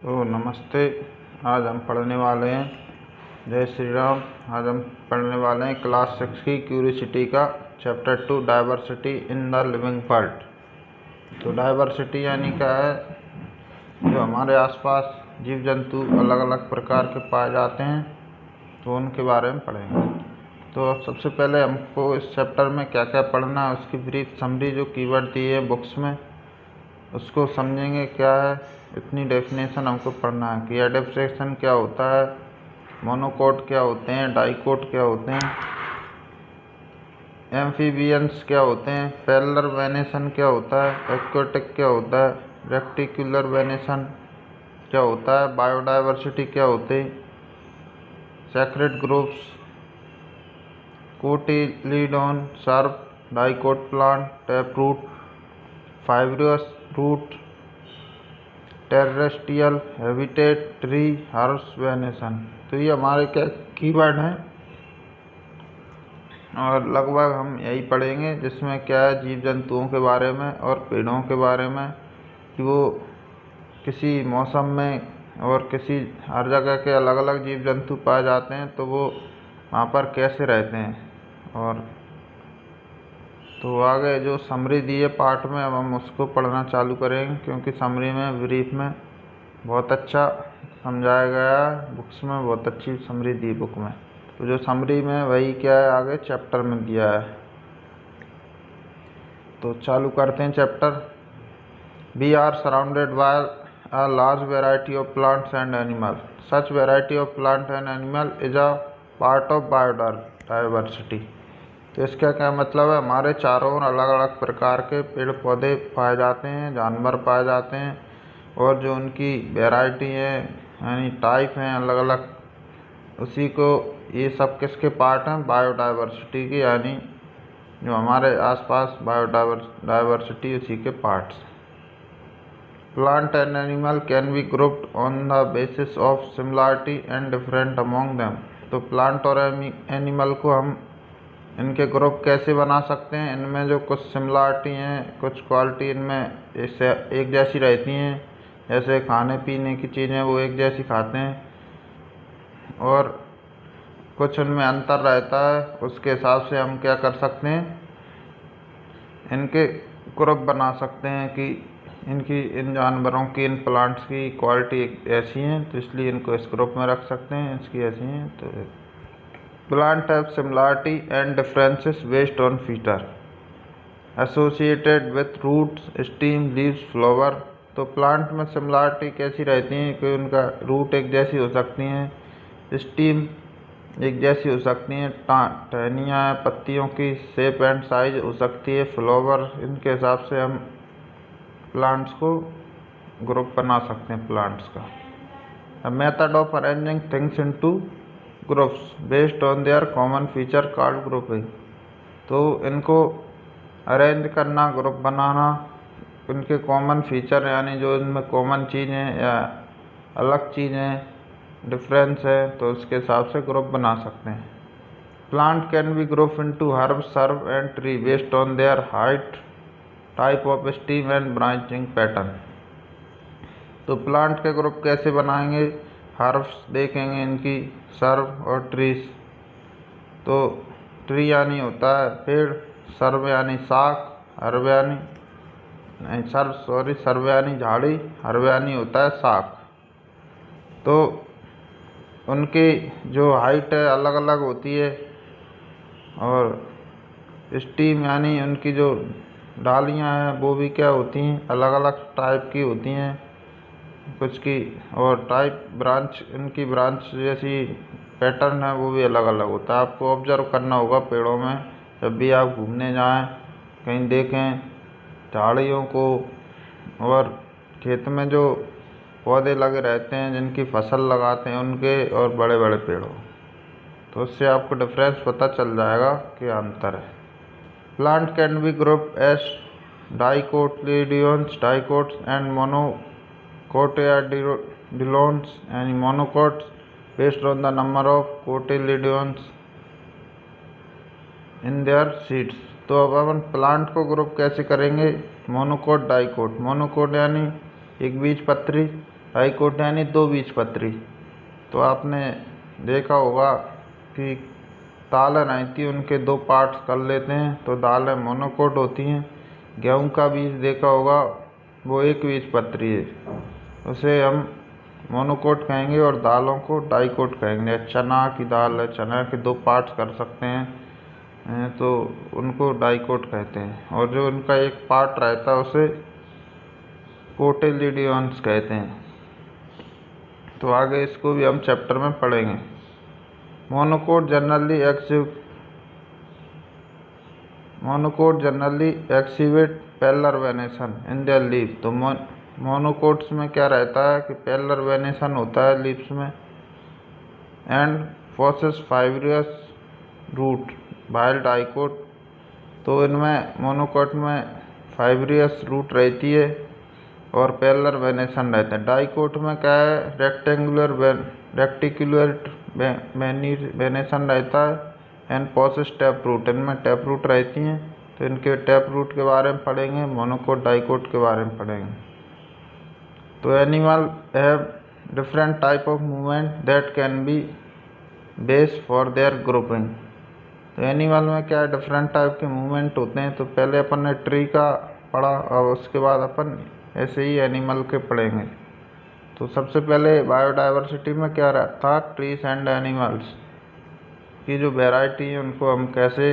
तो नमस्ते। आज हम पढ़ने वाले हैं, जय श्री राम। आज हम पढ़ने वाले हैं क्लास 6 की क्यूरियोसिटी का chapter 2 diversity in the living world. तो डाइवर्सिटी यानी क्या है, जो हमारे आसपास जीव जंतु अलग अलग प्रकार के पाए जाते हैं, तो उनके बारे में पढ़ेंगे। तो सबसे पहले हमको इस चैप्टर में क्या क्या पढ़ना है उसकी ब्रीफ समरी, जो कीवर्ड दी है बुक्स में, उसको समझेंगे। क्या है, इतनी डेफिनेशन हमको पढ़ना है कि एडेप्टेशन क्या होता है, मोनोकोट क्या होते हैं, डाइकोट क्या होते हैं, एम्फीबियंस क्या होते हैं, पैरेलल वेनेशन क्या होता है, एक्वेटिक क्या होता है, रेक्टिकुलर वेनेशन क्या होता है, बायोडाइवर्सिटी क्या होती है, secret groups, cotyledon, shrub, dicot plant, tap root, fibrous root, terrestrial habitat, tree, herbs, venation. तो ये हमारे क्या कीवर्ड हैं, और लगभग हम यही पढ़ेंगे, जिसमें क्या है जीव जंतुओं के बारे में और पेड़ों के बारे में, कि वो किसी मौसम में और किसी हर जगह के अलग अलग जीव जंतु पाए जाते हैं, तो वो वहाँ पर कैसे रहते हैं। और तो आगे जो समरी दी है पार्ट में, अब हम उसको पढ़ना चालू करेंगे, क्योंकि समरी में ब्रीफ में बहुत अच्छा समझाया गया है, बुक्स में बहुत अच्छी समरी दी बुक में। तो जो समरी में वही क्या है आगे चैप्टर में दिया है। तो चालू करते हैं chapter. We are surrounded by a large variety of plants and animal. Such variety of plant and animal is a part of biodiversity. तो इसका क्या मतलब है, हमारे चारों ओर अलग अलग प्रकार के पेड़ पौधे पाए जाते हैं, जानवर पाए जाते हैं, और जो उनकी वैरायटी है यानी टाइप हैं अलग अलग, उसी को ये सब किसके पार्ट हैं, बायोडाइवर्सिटी की, यानी जो हमारे आसपास बायोडाइवर्सिटी उसी के parts. Plant and animal can be grouped on the basis of similarity and different among them. तो प्लांट और एनिमल को हम इनके ग्रुप कैसे बना सकते हैं, इनमें जो कुछ सिमिलरिटी हैं, कुछ क्वालिटी इनमें इससे एक जैसी रहती हैं, जैसे खाने पीने की चीज़ें वो एक जैसी खाते हैं, और कुछ उनमें अंतर रहता है। उसके हिसाब से हम क्या कर सकते हैं, इनके ग्रुप बना सकते हैं कि इन जानवरों की, इन प्लांट्स की क्वालिटी ऐसी है, तो इसलिए इनको इस ग्रुप में रख सकते हैं, इसकी ऐसी हैं। तो plant have similarity and differences based on feature associated with roots, stem, leaves, flower. तो प्लांट में सिमिलरिटी कैसी रहती है कि उनका रूट एक जैसी हो सकती हैं, स्टीम एक जैसी हो सकती हैं, टहनियाँ पत्तियों की शेप एंड साइज हो सकती है, फ्लावर, इनके हिसाब से हम प्लांट्स को ग्रुप बना सकते हैं प्लांट्स का। A method of arranging things into groups based on their common feature called grouping। तो इनको अरेंज करना, ग्रुप बनाना, उनके कॉमन फीचर यानी जो इनमें कॉमन चीज़ें या अलग चीज़ें डिफरेंस है, तो उसके हिसाब से ग्रुप बना सकते हैं। Plant can be group into herb, shrub and tree based on their height, type of stem and branching pattern. तो प्लांट के ग्रुप कैसे बनाएंगे, हर्ब्स देखेंगे इनकी, सर्व और ट्रीज। तो ट्री यानी होता है पेड़, सर्व यानी शाख, हर्ब यानी सर्व यानी झाड़ी, हर्ब यानी होता है शाख। तो उनकी जो हाइट है अलग अलग होती है, और स्टीम यानी उनकी जो डालियाँ हैं वो भी क्या होती हैं, अलग अलग टाइप की होती हैं कुछ की, और टाइप ब्रांच, इनकी ब्रांच जैसी पैटर्न है वो भी अलग अलग होता है। आपको ऑब्जर्व करना होगा पेड़ों में, जब भी आप घूमने जाएं, कहीं देखें झाड़ियों को, और खेत में जो पौधे लगे रहते हैं जिनकी फसल लगाते हैं उनके, और बड़े बड़े पेड़ों, तो उससे आपको डिफरेंस पता चल जाएगा कि अंतर है। Plant can be group as dicotyledons, dicots and monocotyledons and monocots based on the number of cotyledons in their seeds. तो अब अपन प्लांट को ग्रुप कैसे करेंगे, मोनोकोट, डाइकोट। मोनोकोट यानी एक बीज पत्री, डाइकोट यानी दो बीजपत्री। तो आपने देखा होगा कि दालें रहती हैं उनके दो पार्ट्स कर लेते हैं तो दालें मोनोकोट होती हैं। गेहूं का बीज देखा होगा वो एक बीजपत्री है, उसे हम मोनोकोट कहेंगे, और दालों को डाइकोट कहेंगे। चना की दाल है, चना के दो पार्ट्स कर सकते हैं तो उनको डाइकोट कहते हैं, और जो उनका एक पार्ट रहता है उसे कोटिलिडोन्स कहते हैं। तो आगे इसको भी हम चैप्टर में पढ़ेंगे। Monocot generally exhibit parallel venation in their leaf. तो मोनोकोट्स में क्या रहता है कि पैरेलल वेनेशन होता है लीव्स में, and possess fibrous root while dicot. तो इनमें मोनोकोट में फाइब्रियस रूट रहती है और पैरेलल वेनेशन रहता है। डाइकोट में क्या है, रेक्टिकुलर वेनेशन रहता है एंड पोसेस टैप रूट। इनमें टैप रूट रहती हैं, तो इनके टैप रूट के बारे में पढ़ेंगे, मोनोकोट डाइकोट के बारे में पढ़ेंगे। तो animal have different type of movement that can be base for their grouping. तो एनिमल में क्या डिफरेंट टाइप के मूवमेंट होते हैं। तो पहले अपन ने ट्री का पढ़ा और उसके बाद अपन ऐसे ही एनिमल के पढ़ेंगे। तो सबसे पहले बायोडाइवर्सिटी में क्या रहता, ट्रीज एंड एनिमल्स की जो वैरायटी है उनको हम कैसे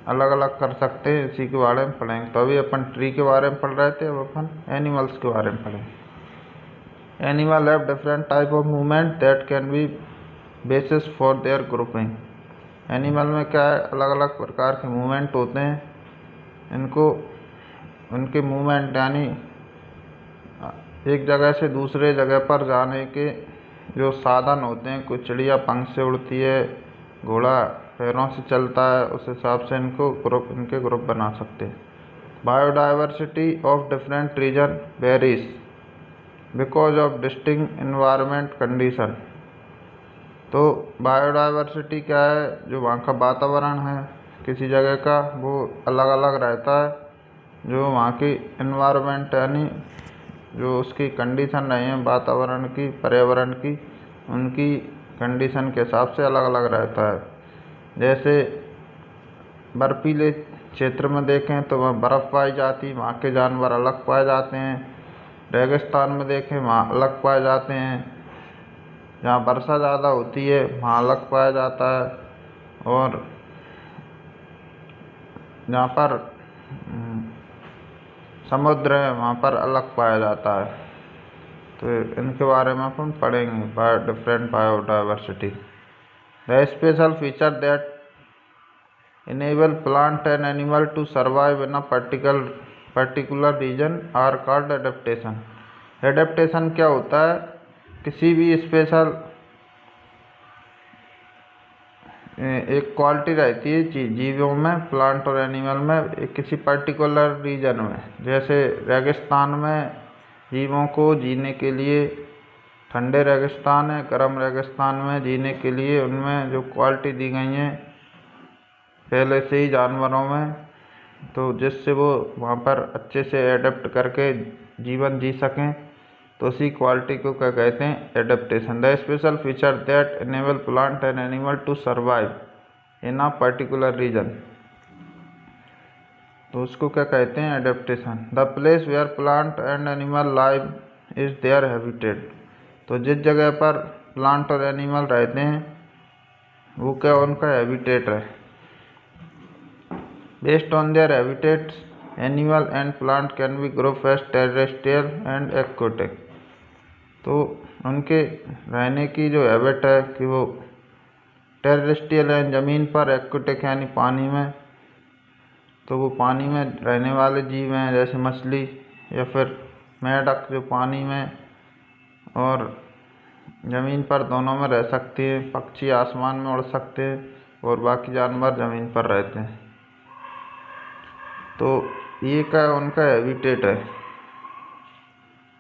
अलग अलग कर सकते हैं, इसी के बारे में पढ़ेंगे। तो अभी अपन ट्री के बारे में पढ़ रहे थे, अब अपन एनिमल्स के बारे में पढ़ेंगे। Animal have different type of movement that can be basis for their grouping. Animal में क्या है, अलग अलग प्रकार के मूवमेंट होते हैं। इनको उनके मूवमेंट यानी एक जगह से दूसरे जगह पर जाने के जो साधन होते हैं, कुछ चिड़िया पंख से उड़ती है, घोड़ा पैरों से चलता है, उस हिसाब से इनके ग्रुप बना सकते हैं। Biodiversity of different region varies because of distinct environment condition. तो बायोडाइवर्सिटी क्या है, जो वहाँ का वातावरण है किसी जगह का वो अलग अलग रहता है, जो वहाँ की इन्वायरमेंट यानी जो उसकी कंडीशन रही है वातावरण की, पर्यावरण की, उनकी कंडीशन के हिसाब से अलग अलग रहता है। जैसे बर्फीले क्षेत्र में देखें तो वहाँ बर्फ़ पाई जाती है, वहाँ के जानवर अलग पाए जाते हैं। रेगिस्तान में देखें वहाँ अलग पाए जाते हैं। जहाँ वर्षा ज़्यादा होती है वहाँ अलग पाया जाता है, और जहाँ पर समुद्र है वहाँ पर अलग पाया जाता है। तो इनके बारे में अपन पढ़ेंगे, different biodiversity. The special feature that enable plant and animal to survive in a particular region are called adaptation। Adaptation क्या होता है, किसी भी स्पेशल एक क्वालिटी रहती है जीवों में, प्लांट और एनिमल में, किसी पर्टिकुलर रीजन में। जैसे रेगिस्तान में जीवों को जीने के लिए, ठंडे रेगिस्तान है, गर्म रेगिस्तान में जीने के लिए उनमें जो क्वालिटी दी गई हैं पहले से ही जानवरों में, तो जिससे वो वहाँ पर अच्छे से एडेप्ट करके जीवन जी सकें, तो उसी क्वालिटी को क्या कहते हैं, adaptation. The special feature that enable plant and animal to survive in a particular region, तो उसको क्या कहते हैं, adaptation. The place where plant and animal live is their habitat. तो जिस जगह पर प्लांट और एनिमल रहते हैं वो क्या उनका हैबिटेट है। Based on their habitats animal and plant can be group as terrestrial and aquatic. तो उनके रहने की जो हैबिट है कि वो टेरेस्ट्रियल है ज़मीन पर, एक्वाटिक यानी पानी में, तो वो पानी में रहने वाले जीव हैं, जैसे मछली या फिर मेढक जो पानी में और ज़मीन पर दोनों में रह सकती है। पक्षी आसमान में उड़ सकते हैं और बाकी जानवर ज़मीन पर रहते हैं। तो ये क्या उनका हैबिटेट है।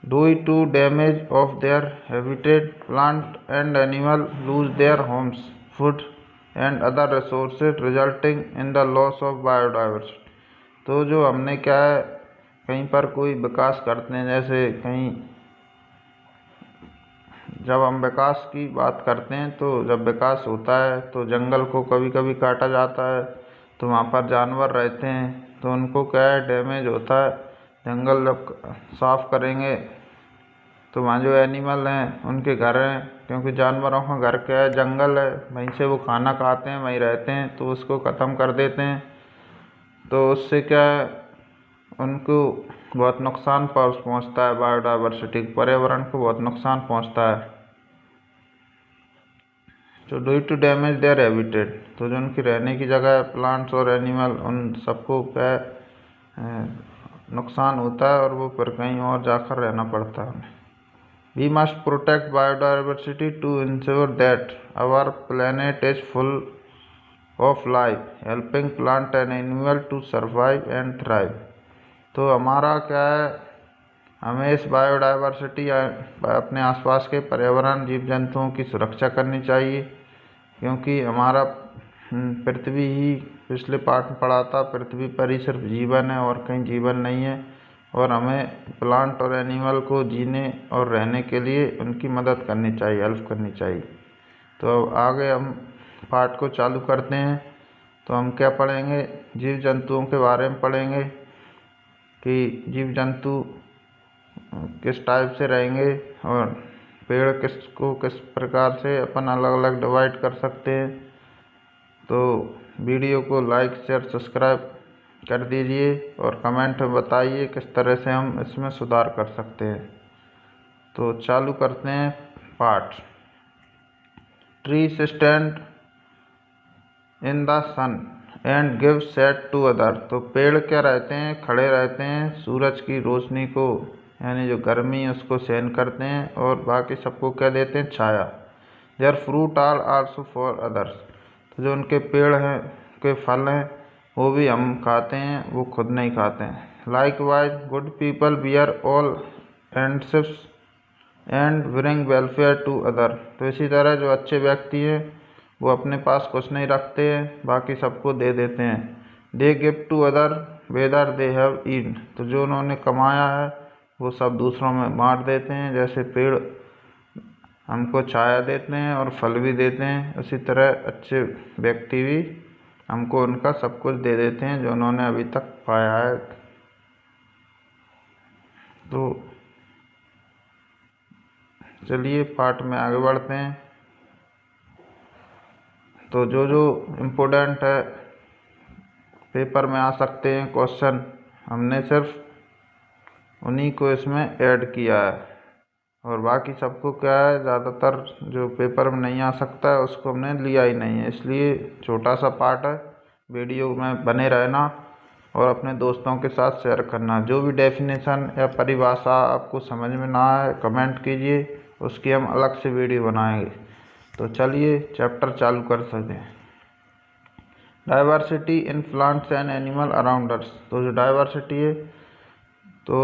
Due to damage of their habitat, plant and animal lose their homes, food and other resources resulting in the loss of biodiversity। तो जो हमने क्या है कहीं पर कोई विकास करते हैं, जैसे कहीं जब हम विकास की बात करते हैं तो जब विकास होता है तो जंगल को कभी कभी काटा जाता है, तो वहाँ पर जानवर रहते हैं तो उनको क्या है, डैमेज होता है। जंगल जब साफ करेंगे तो वहाँ जो एनिमल हैं उनके घर हैं, क्योंकि जानवरों का घर क्या है, जंगल है, वहीं से वो खाना खाते हैं, वहीं रहते हैं, तो उसको ख़त्म कर देते हैं। तो उससे क्या है, उनको बहुत नुकसान पहुँचता है, बायोडाइवर्सिटी पर्यावरण को बहुत नुकसान पहुँचता है। तो due to damage their habitat, तो जो उनकी रहने की जगह है, प्लांट्स और एनिमल, उन सबको क्या नुकसान होता है और वो फिर कहीं और जाकर रहना पड़ता है उन्हें। We must protect biodiversity to ensure that our planet is full of life, helping plant and animal to survive and thrive. तो हमारा क्या है, हमें इस बायोडाइवर्सिटी अपने आसपास के पर्यावरण, जीव जंतुओं की सुरक्षा करनी चाहिए, क्योंकि हमारा पृथ्वी ही पिछले पाठ में पढ़ा था, पृथ्वी पर ही सिर्फ जीवन है और कहीं जीवन नहीं है, और हमें प्लांट और एनिमल को जीने और रहने के लिए उनकी मदद करनी चाहिए, हेल्प करनी चाहिए। तो अब आगे हम पाठ को चालू करते हैं। तो हम क्या पढ़ेंगे, जीव जंतुओं के बारे में पढ़ेंगे कि जीव जंतु किस टाइप से रहेंगे और पेड़ किस प्रकार से अपन अलग अलग डिवाइड कर सकते हैं। तो वीडियो को लाइक शेयर सब्सक्राइब कर दीजिए और कमेंट में बताइए किस तरह से हम इसमें सुधार कर सकते हैं। तो चालू करते हैं पाठ। Trees stand in the sun and give shade to other, तो पेड़ क्या रहते हैं, खड़े रहते हैं, सूरज की रोशनी को यानी जो गर्मी है उसको सहन करते हैं और बाकी सबको क्या देते हैं, छाया। Their fruit are also for others, तो जो उनके पेड़ हैं के फल हैं वो भी हम खाते हैं, वो खुद नहीं खाते हैं। Likewise good people bear all friendships and bring welfare to other, तो इसी तरह जो अच्छे व्यक्ति हैं वो अपने पास कुछ नहीं रखते हैं, बाकी सबको दे देते हैं। They give to other whether they have ईन, तो जो उन्होंने कमाया है वो सब दूसरों में बांट देते हैं। जैसे पेड़ हमको छाया देते हैं और फल भी देते हैं, उसी तरह अच्छे व्यक्ति भी हमको उनका सब कुछ दे देते हैं जो उन्होंने अभी तक पाया है। तो चलिए पाठ में आगे बढ़ते हैं। तो जो जो इम्पोर्टेंट है पेपर में आ सकते हैं क्वेश्चन, हमने सिर्फ उन्हीं को इसमें ऐड किया है और बाकी सबको क्या है, ज़्यादातर जो पेपर में नहीं आ सकता है उसको हमने लिया ही नहीं है, इसलिए छोटा सा पार्ट है। वीडियो में बने रहना और अपने दोस्तों के साथ शेयर करना। जो भी डेफिनेशन या परिभाषा आपको समझ में ना आए कमेंट कीजिए, उसकी हम अलग से वीडियो बनाएंगे। तो चलिए चैप्टर चालू कर सकते हैं। Diversity in plants and animal around us, तो जो डाइवर्सिटी है तो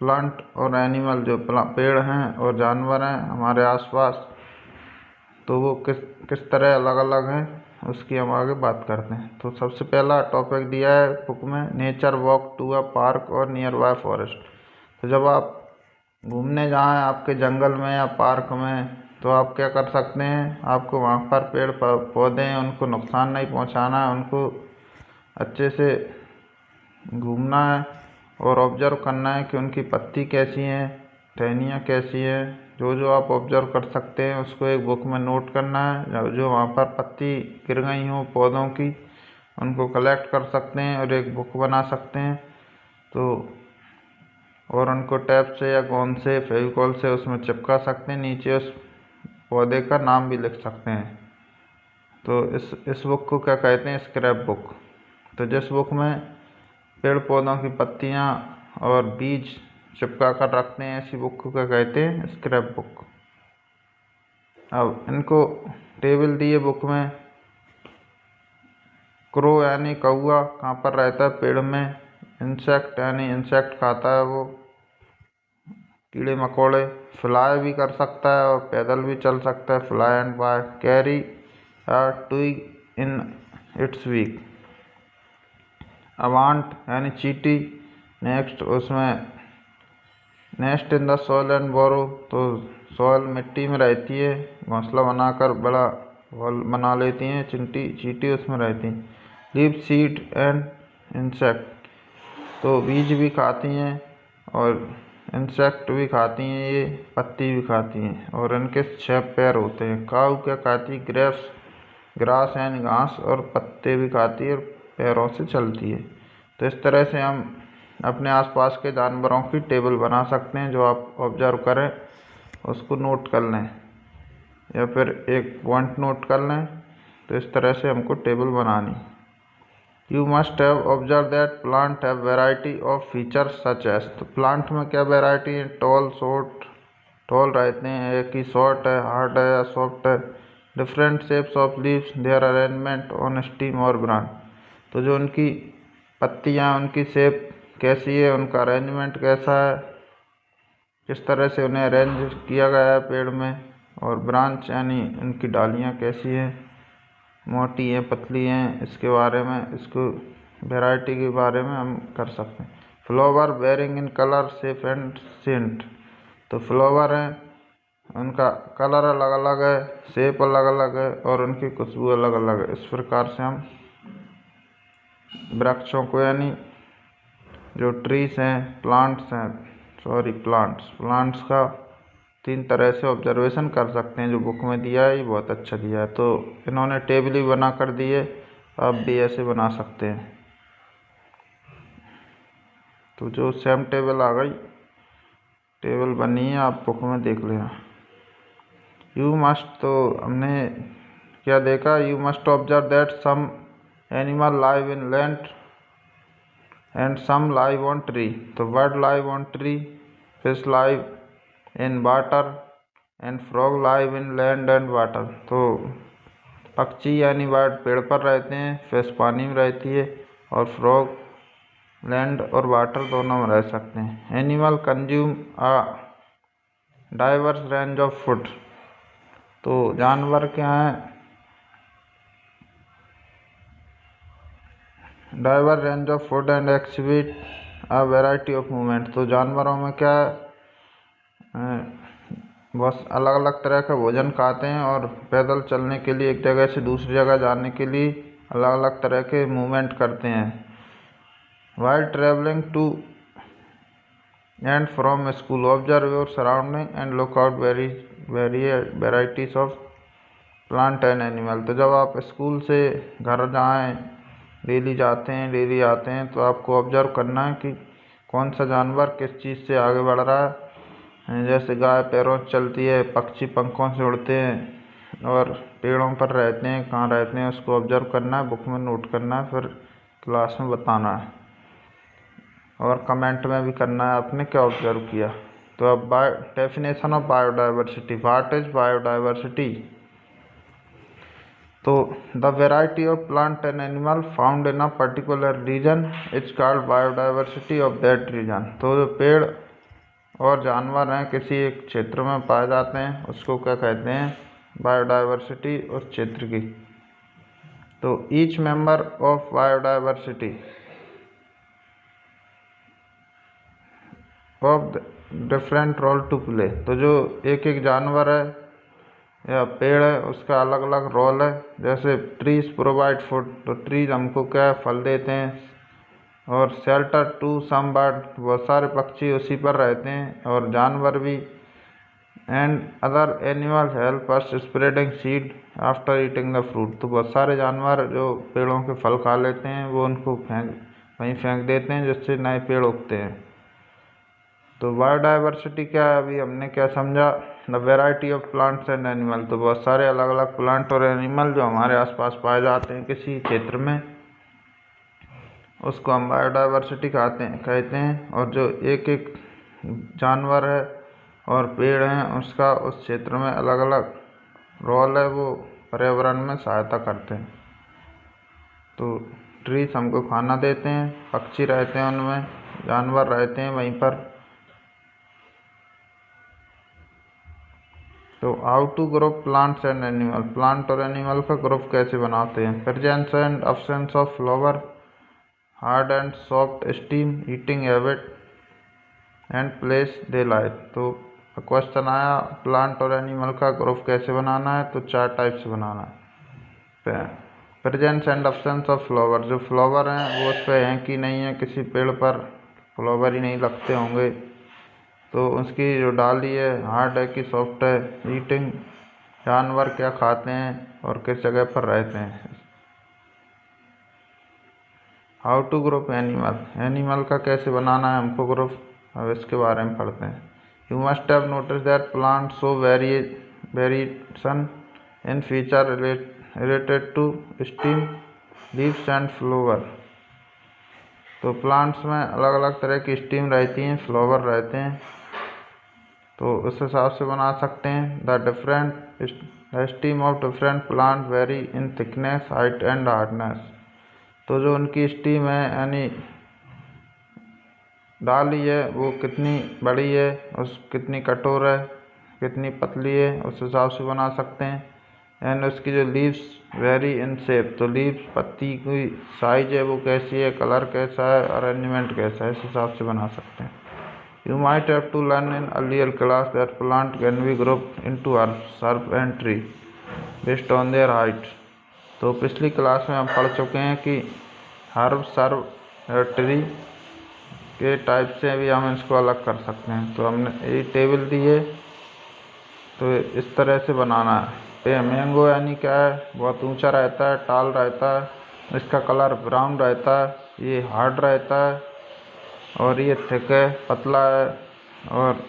प्लांट और एनिमल जो पेड़ हैं और जानवर हैं हमारे आसपास, तो वो किस तरह अलग अलग हैं उसकी हम आगे बात करते हैं। तो सबसे पहला टॉपिक दिया है बुक में, nature walk to a park और नियर बाय फॉरेस्ट। तो जब आप घूमने जाएं आपके जंगल में या पार्क में, तो आप क्या कर सकते हैं, आपको वहाँ पर पेड़ पौधे हैं उनको नुकसान नहीं पहुँचाना है, उनको अच्छे से घूमना है और ऑब्जर्व करना है कि उनकी पत्ती कैसी हैं, टहनियाँ कैसी हैं। जो जो आप ऑब्जर्व कर सकते हैं उसको एक बुक में नोट करना है। जो वहाँ पर पत्ती गिर गई हों पौधों की उनको कलेक्ट कर सकते हैं और एक बुक बना सकते हैं। तो और उनको टैप से या गोंद से फेविकॉल से उसमें चिपका सकते हैं, नीचे उस पौधे का नाम भी लिख सकते हैं। तो इस बुक को क्या कहते हैं, स्क्रैप बुक। तो जिस बुक में पेड़ पौधों की पत्तियाँ और बीज चिपका कर रखते हैं ऐसी बुक को क्या कहते हैं, स्क्रैप बुक। अब इनको टेबल दिए बुक में, क्रो यानी कौआ कहाँ पर रहता है, पेड़ में। इंसेक्ट यानी इंसेक्ट खाता है वो, कीड़े मकोड़े। फ्लाई भी कर सकता है और पैदल भी चल सकता है, fly and by. Carry a twig in its beak. An ant यानी चींटी नेक्स्ट उसमें nest in the soil and burrow, तो सॉइल मिट्टी में रहती है, घोंसला बनाकर बड़ा हॉल बना लेती हैं, चींटी उसमें रहती हैं। लीव सीड एंड इंसेक्ट, तो बीज भी खाती हैं और इंसेक्ट भी खाती हैं, ये पत्ती भी खाती हैं और इनके 6 पैर होते हैं। काऊ क्या खाती? ग्रास यानी घास और पत्ते भी खाती है और पैरों से चलती है। तो इस तरह से हम अपने आसपास के जानवरों की टेबल बना सकते हैं। जो आप ऑब्जर्व करें उसको नोट कर लें या फिर एक पॉइंट नोट कर लें। तो इस तरह से हमको टेबल बनानी। You must have observe that plant have variety of features such as, तो प्लांट में क्या वेराइटी है? टॉल, शॉर्ट, टॉल रहते हैं, एक ही शॉर्ट है, हार्ड है या सॉफ्ट है। Different shapes of leaves, their arrangement on stem और ब्रांच, तो जो उनकी पत्तियाँ, उनकी शेप कैसी है, उनका अरेंजमेंट कैसा है, किस तरह से उन्हें अरेंज किया गया है पेड़ में, और ब्रांच यानी उनकी डालियाँ कैसी हैं, मोटी हैं, पतली हैं, इसके बारे में, इसको वैरायटी के बारे में हम कर सकते हैं। Flower varying in colour, shape and scent, तो फ्लावर हैं, उनका कलर अलग अलग है, शेप अलग अलग है और उनकी खुशबू अलग अलग है। इस प्रकार से हम वृक्षों को यानी जो ट्रीज हैं, प्लांट्स का 3 तरह से ऑब्जर्वेशन कर सकते हैं। जो बुक में दिया है ये बहुत अच्छा दिया है, तो इन्होंने टेबल ही बना कर दी है, आप भी ऐसे बना सकते हैं। तो जो सेम टेबल आ गई, टेबल बनी है, आप बुक में देख लेना। यू मस्ट, तो हमने क्या देखा? You must observe that some animal live in land and some live on tree, तो bird live on tree, fish live in water and frog live in land and water, तो पक्षी यानी bird पेड़ पर रहते हैं, फिश पानी में रहती है और फ्रॉग लैंड और वाटर दोनों में रह सकते हैं। Animal consume a diverse range of food, तो जानवर क्या हैं? Diverse range of food and exhibit a variety of movement, तो जानवरों में क्या बस अलग अलग तरह का भोजन खाते हैं और पैदल चलने के लिए, एक जगह से दूसरी जगह जाने के लिए अलग अलग तरह के मूवमेंट करते हैं। While travelling to and from school, observe your surrounding and look out varieties of plant and animal, तो जब आप स्कूल से घर जाएं, डेली जाते हैं, डेली आते हैं, तो आपको ऑब्जर्व करना है कि कौन सा जानवर किस चीज़ से आगे बढ़ रहा है। जैसे गाय पैरों से चलती है, पक्षी पंखों से उड़ते हैं और पेड़ों पर रहते हैं, कहाँ रहते हैं उसको ऑब्जर्व करना है, बुक में नोट करना है, फिर क्लास में बताना है और कमेंट में भी करना है आपने क्या ऑब्जर्व किया। तो अब definition of biodiversity, what is biodiversity? तो the variety of plant and animal found in a particular region is called biodiversity of that region, तो जो पेड़ और जानवर हैं किसी एक क्षेत्र में पाए जाते हैं उसको क्या कहते हैं? बायोडाइवर्सिटी उस क्षेत्र की। तो each member of biodiversity of different role to play, तो जो एक एक जानवर है या पेड़ है उसका अलग अलग रोल है। जैसे ट्रीज प्रोवाइड फूड, तो ट्रीज हमको क्या है? फल देते हैं, और शेल्टर टू सम बर्ड, बहुत सारे पक्षी उसी पर रहते हैं और जानवर भी। And other animal help us spreading seed after eating the fruit, तो बहुत सारे जानवर जो पेड़ों के फल खा लेते हैं वो उनको वहीं फेंक देते हैं, जिससे नए पेड़ उगते हैं। तो बायोडाइवर्सिटी क्या है? अभी हमने क्या समझा? The variety of plants and animal, तो बहुत सारे अलग अलग प्लांट और एनिमल जो हमारे आसपास पाए जाते हैं किसी क्षेत्र में, उसको हम बायोडाइवर्सिटी कहते हैं। और जो एक एक जानवर है और पेड़ हैं उसका उस क्षेत्र में अलग अलग रोल है, वो पर्यावरण में सहायता करते हैं। तो ट्रीज हमको खाना देते हैं, पक्षी रहते हैं उनमें, जानवर रहते हैं वहीं पर। तो how to group plants and animal, plant और एनिमल का ग्रुप कैसे बनाते हैं? Presence and absence of flower, hard and soft stem heating habit and place they life. तो क्वेश्चन आया प्लांट और एनिमल का ग्रुप कैसे बनाना है, तो 4 टाइप से बनाना है। Presence and absence of flower, जो फ्लावर हैं वो उस पर हैं कि नहीं है, किसी पेड़ पर फ्लावर ही नहीं लगते होंगे, तो उसकी जो डाली है हार्ड है कि सॉफ्ट है। ईटिंग, जानवर क्या खाते हैं और किस जगह पर रहते हैं। How to group animal, animal का कैसे बनाना है हमको ग्रुप, अब इसके बारे में पढ़ते हैं। You must have notice that plant show variation in feature related to stem, leaves and flower. तो प्लांट्स में अलग अलग तरह की स्टीम रहती हैं, फ्लावर रहते हैं, तो उस हिसाब से बना सकते हैं। The different steam of different plant very in thickness, height and hardness. तो जो उनकी स्टीम है यानी डाली है वो कितनी बड़ी है, कितनी कठोर है, कितनी पतली है, उस हिसाब से बना सकते हैं। एंड उसकी जो लीव्स वेरी इन शेप, तो लीव्स पत्ती की साइज है वो कैसी है, कलर कैसा है, अरेंजमेंट कैसा है, इस हिसाब से बना सकते हैं। You might have to learn in earlier class that plant can be grouped into herbs, shrub and tree based on their height। तो पिछली क्लास में हम पढ़ चुके हैं कि हर्ब, सर्ब और ट्री के टाइप से भी हम इसको अलग कर सकते हैं। तो हमने ये टेबल दी है, तो इस तरह से बनाना है। मैंगो यानी क्या है, बहुत ऊंचा रहता है, टाल रहता है, इसका कलर ब्राउन रहता है, ये हार्ड रहता है, और ये थिक है, पतला है, और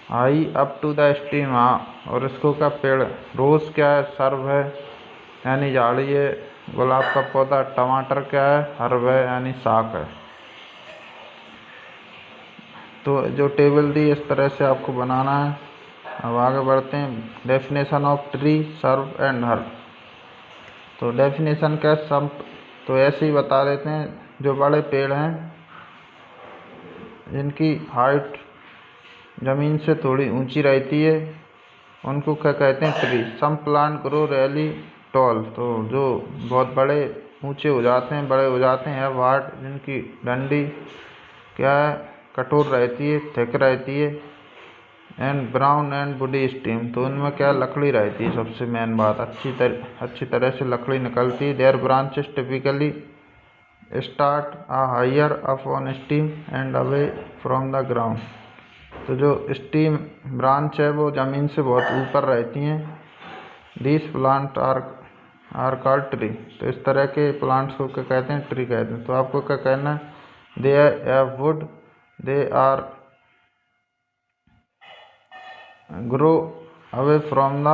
high up to the stem. हाँ, और इसको क्या पेड़, रोज़ क्या है, सर्व है यानी झाड़ी है, गुलाब का पौधा, टमाटर क्या है, हर्ब है यानी शाक है। तो जो टेबल दी इस तरह से आपको बनाना है। अब आगे बढ़ते हैं। Definition of tree, shrub and herb. तो डेफिनेशन क्या, सब तो ऐसे ही बता देते हैं। जो बड़े पेड़ हैं जिनकी हाइट ज़मीन से थोड़ी ऊंची रहती है उनको क्या कहते हैं, tree. Some plant grow really tall, तो जो बहुत बड़े ऊंचे हो जाते हैं, बड़े हो जाते हैं। हार्ड, जिनकी डंडी क्या है, कठोर रहती है, थिक रहती है। And brown and woody steam, तो उनमें क्या लकड़ी रहती है, सबसे मेन बात, अच्छी तरह से लकड़ी निकलती है। Their branches typically start higher up on stem and away from the ground. तो जो स्टीम ब्रांच है वो ज़मीन से बहुत ऊपर रहती हैं। These plant are called tree. तो इस तरह के प्लांट्स को क्या कहते हैं, ट्री कहते हैं। तो आपको क्या कहना है, they have wood, they are grow away from the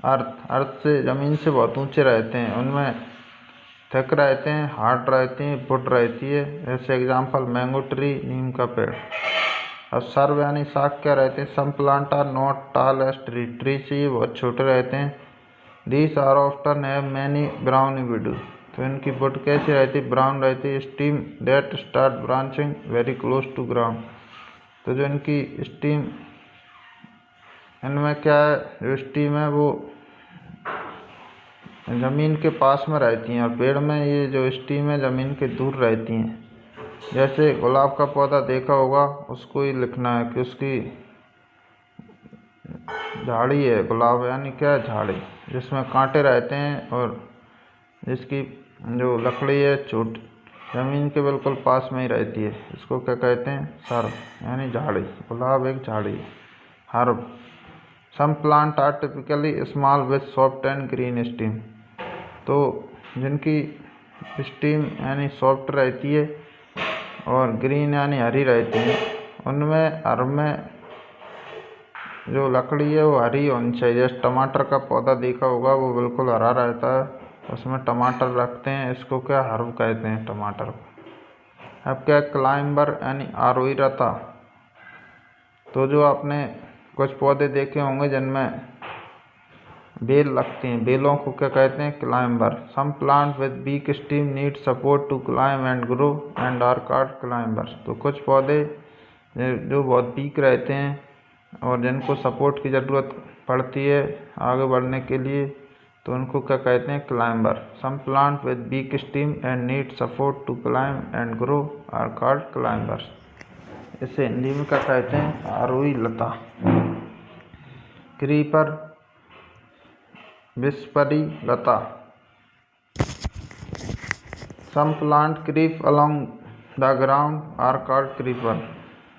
earth से, ज़मीन से बहुत ऊंचे रहते हैं, उनमें थिक रहते हैं, हार्ड रहती हैं, वुड रहती है। जैसे एग्जांपल मैंगो ट्री, नीम का पेड़। अब सर्व यानी शाक क्या रहते हैं, some plant are not tall as tree, tree से ये बहुत छोटे रहते हैं। These are often have many brown woody, तो इनकी वुड कैसी रहती है, ब्राउन रहती है। Stem that start branching very close to ground, तो जो इनकी स्टीम, इनमें क्या है, जो स्टीम है वो ज़मीन के पास में रहती हैं, और पेड़ में ये जो स्टीम है ज़मीन के दूर रहती हैं। जैसे गुलाब का पौधा देखा होगा, उसको ही लिखना है कि उसकी झाड़ी है, गुलाब यानी क्या है, झाड़ी, जिसमें कांटे रहते हैं और जिसकी जो लकड़ी है छोटी, ज़मीन के बिल्कुल पास में ही रहती है। इसको क्या कहते हैं, सर्व यानी झाड़ी। गुलाब एक झाड़ी है। Herb, some plant are typically small with soft and green stem, तो जिनकी स्टीम यानी सॉफ्ट रहती है और ग्रीन यानी हरी रहती है, उनमें हर्ब में जो लकड़ी है वो हरी होनी चाहिए। जैसे टमाटर का पौधा देखा होगा, वो बिल्कुल हरा रहता है, उसमें टमाटर रखते हैं, इसको क्या हर्ब कहते हैं, टमाटर को। अब क्या, क्लाइंबर यानी आरोही रता। तो जो आपने कुछ पौधे देखे होंगे जिनमें बेल लगती हैं, बेलों को क्या कहते हैं, climber. Some plant with weak stem need support to climb and grow and are called climbers. तो कुछ पौधे जो बहुत वीक रहते हैं और जिनको सपोर्ट की ज़रूरत पड़ती है आगे बढ़ने के लिए, तो उनको क्या कहते हैं, climber. Some plant with weak stem and need support to climb and grow are called climbers. इसे हिंदी में क्या कहते हैं, आरोही लता। क्रीपर, विस्परी लता। Some plant creep along the ground are called creeper.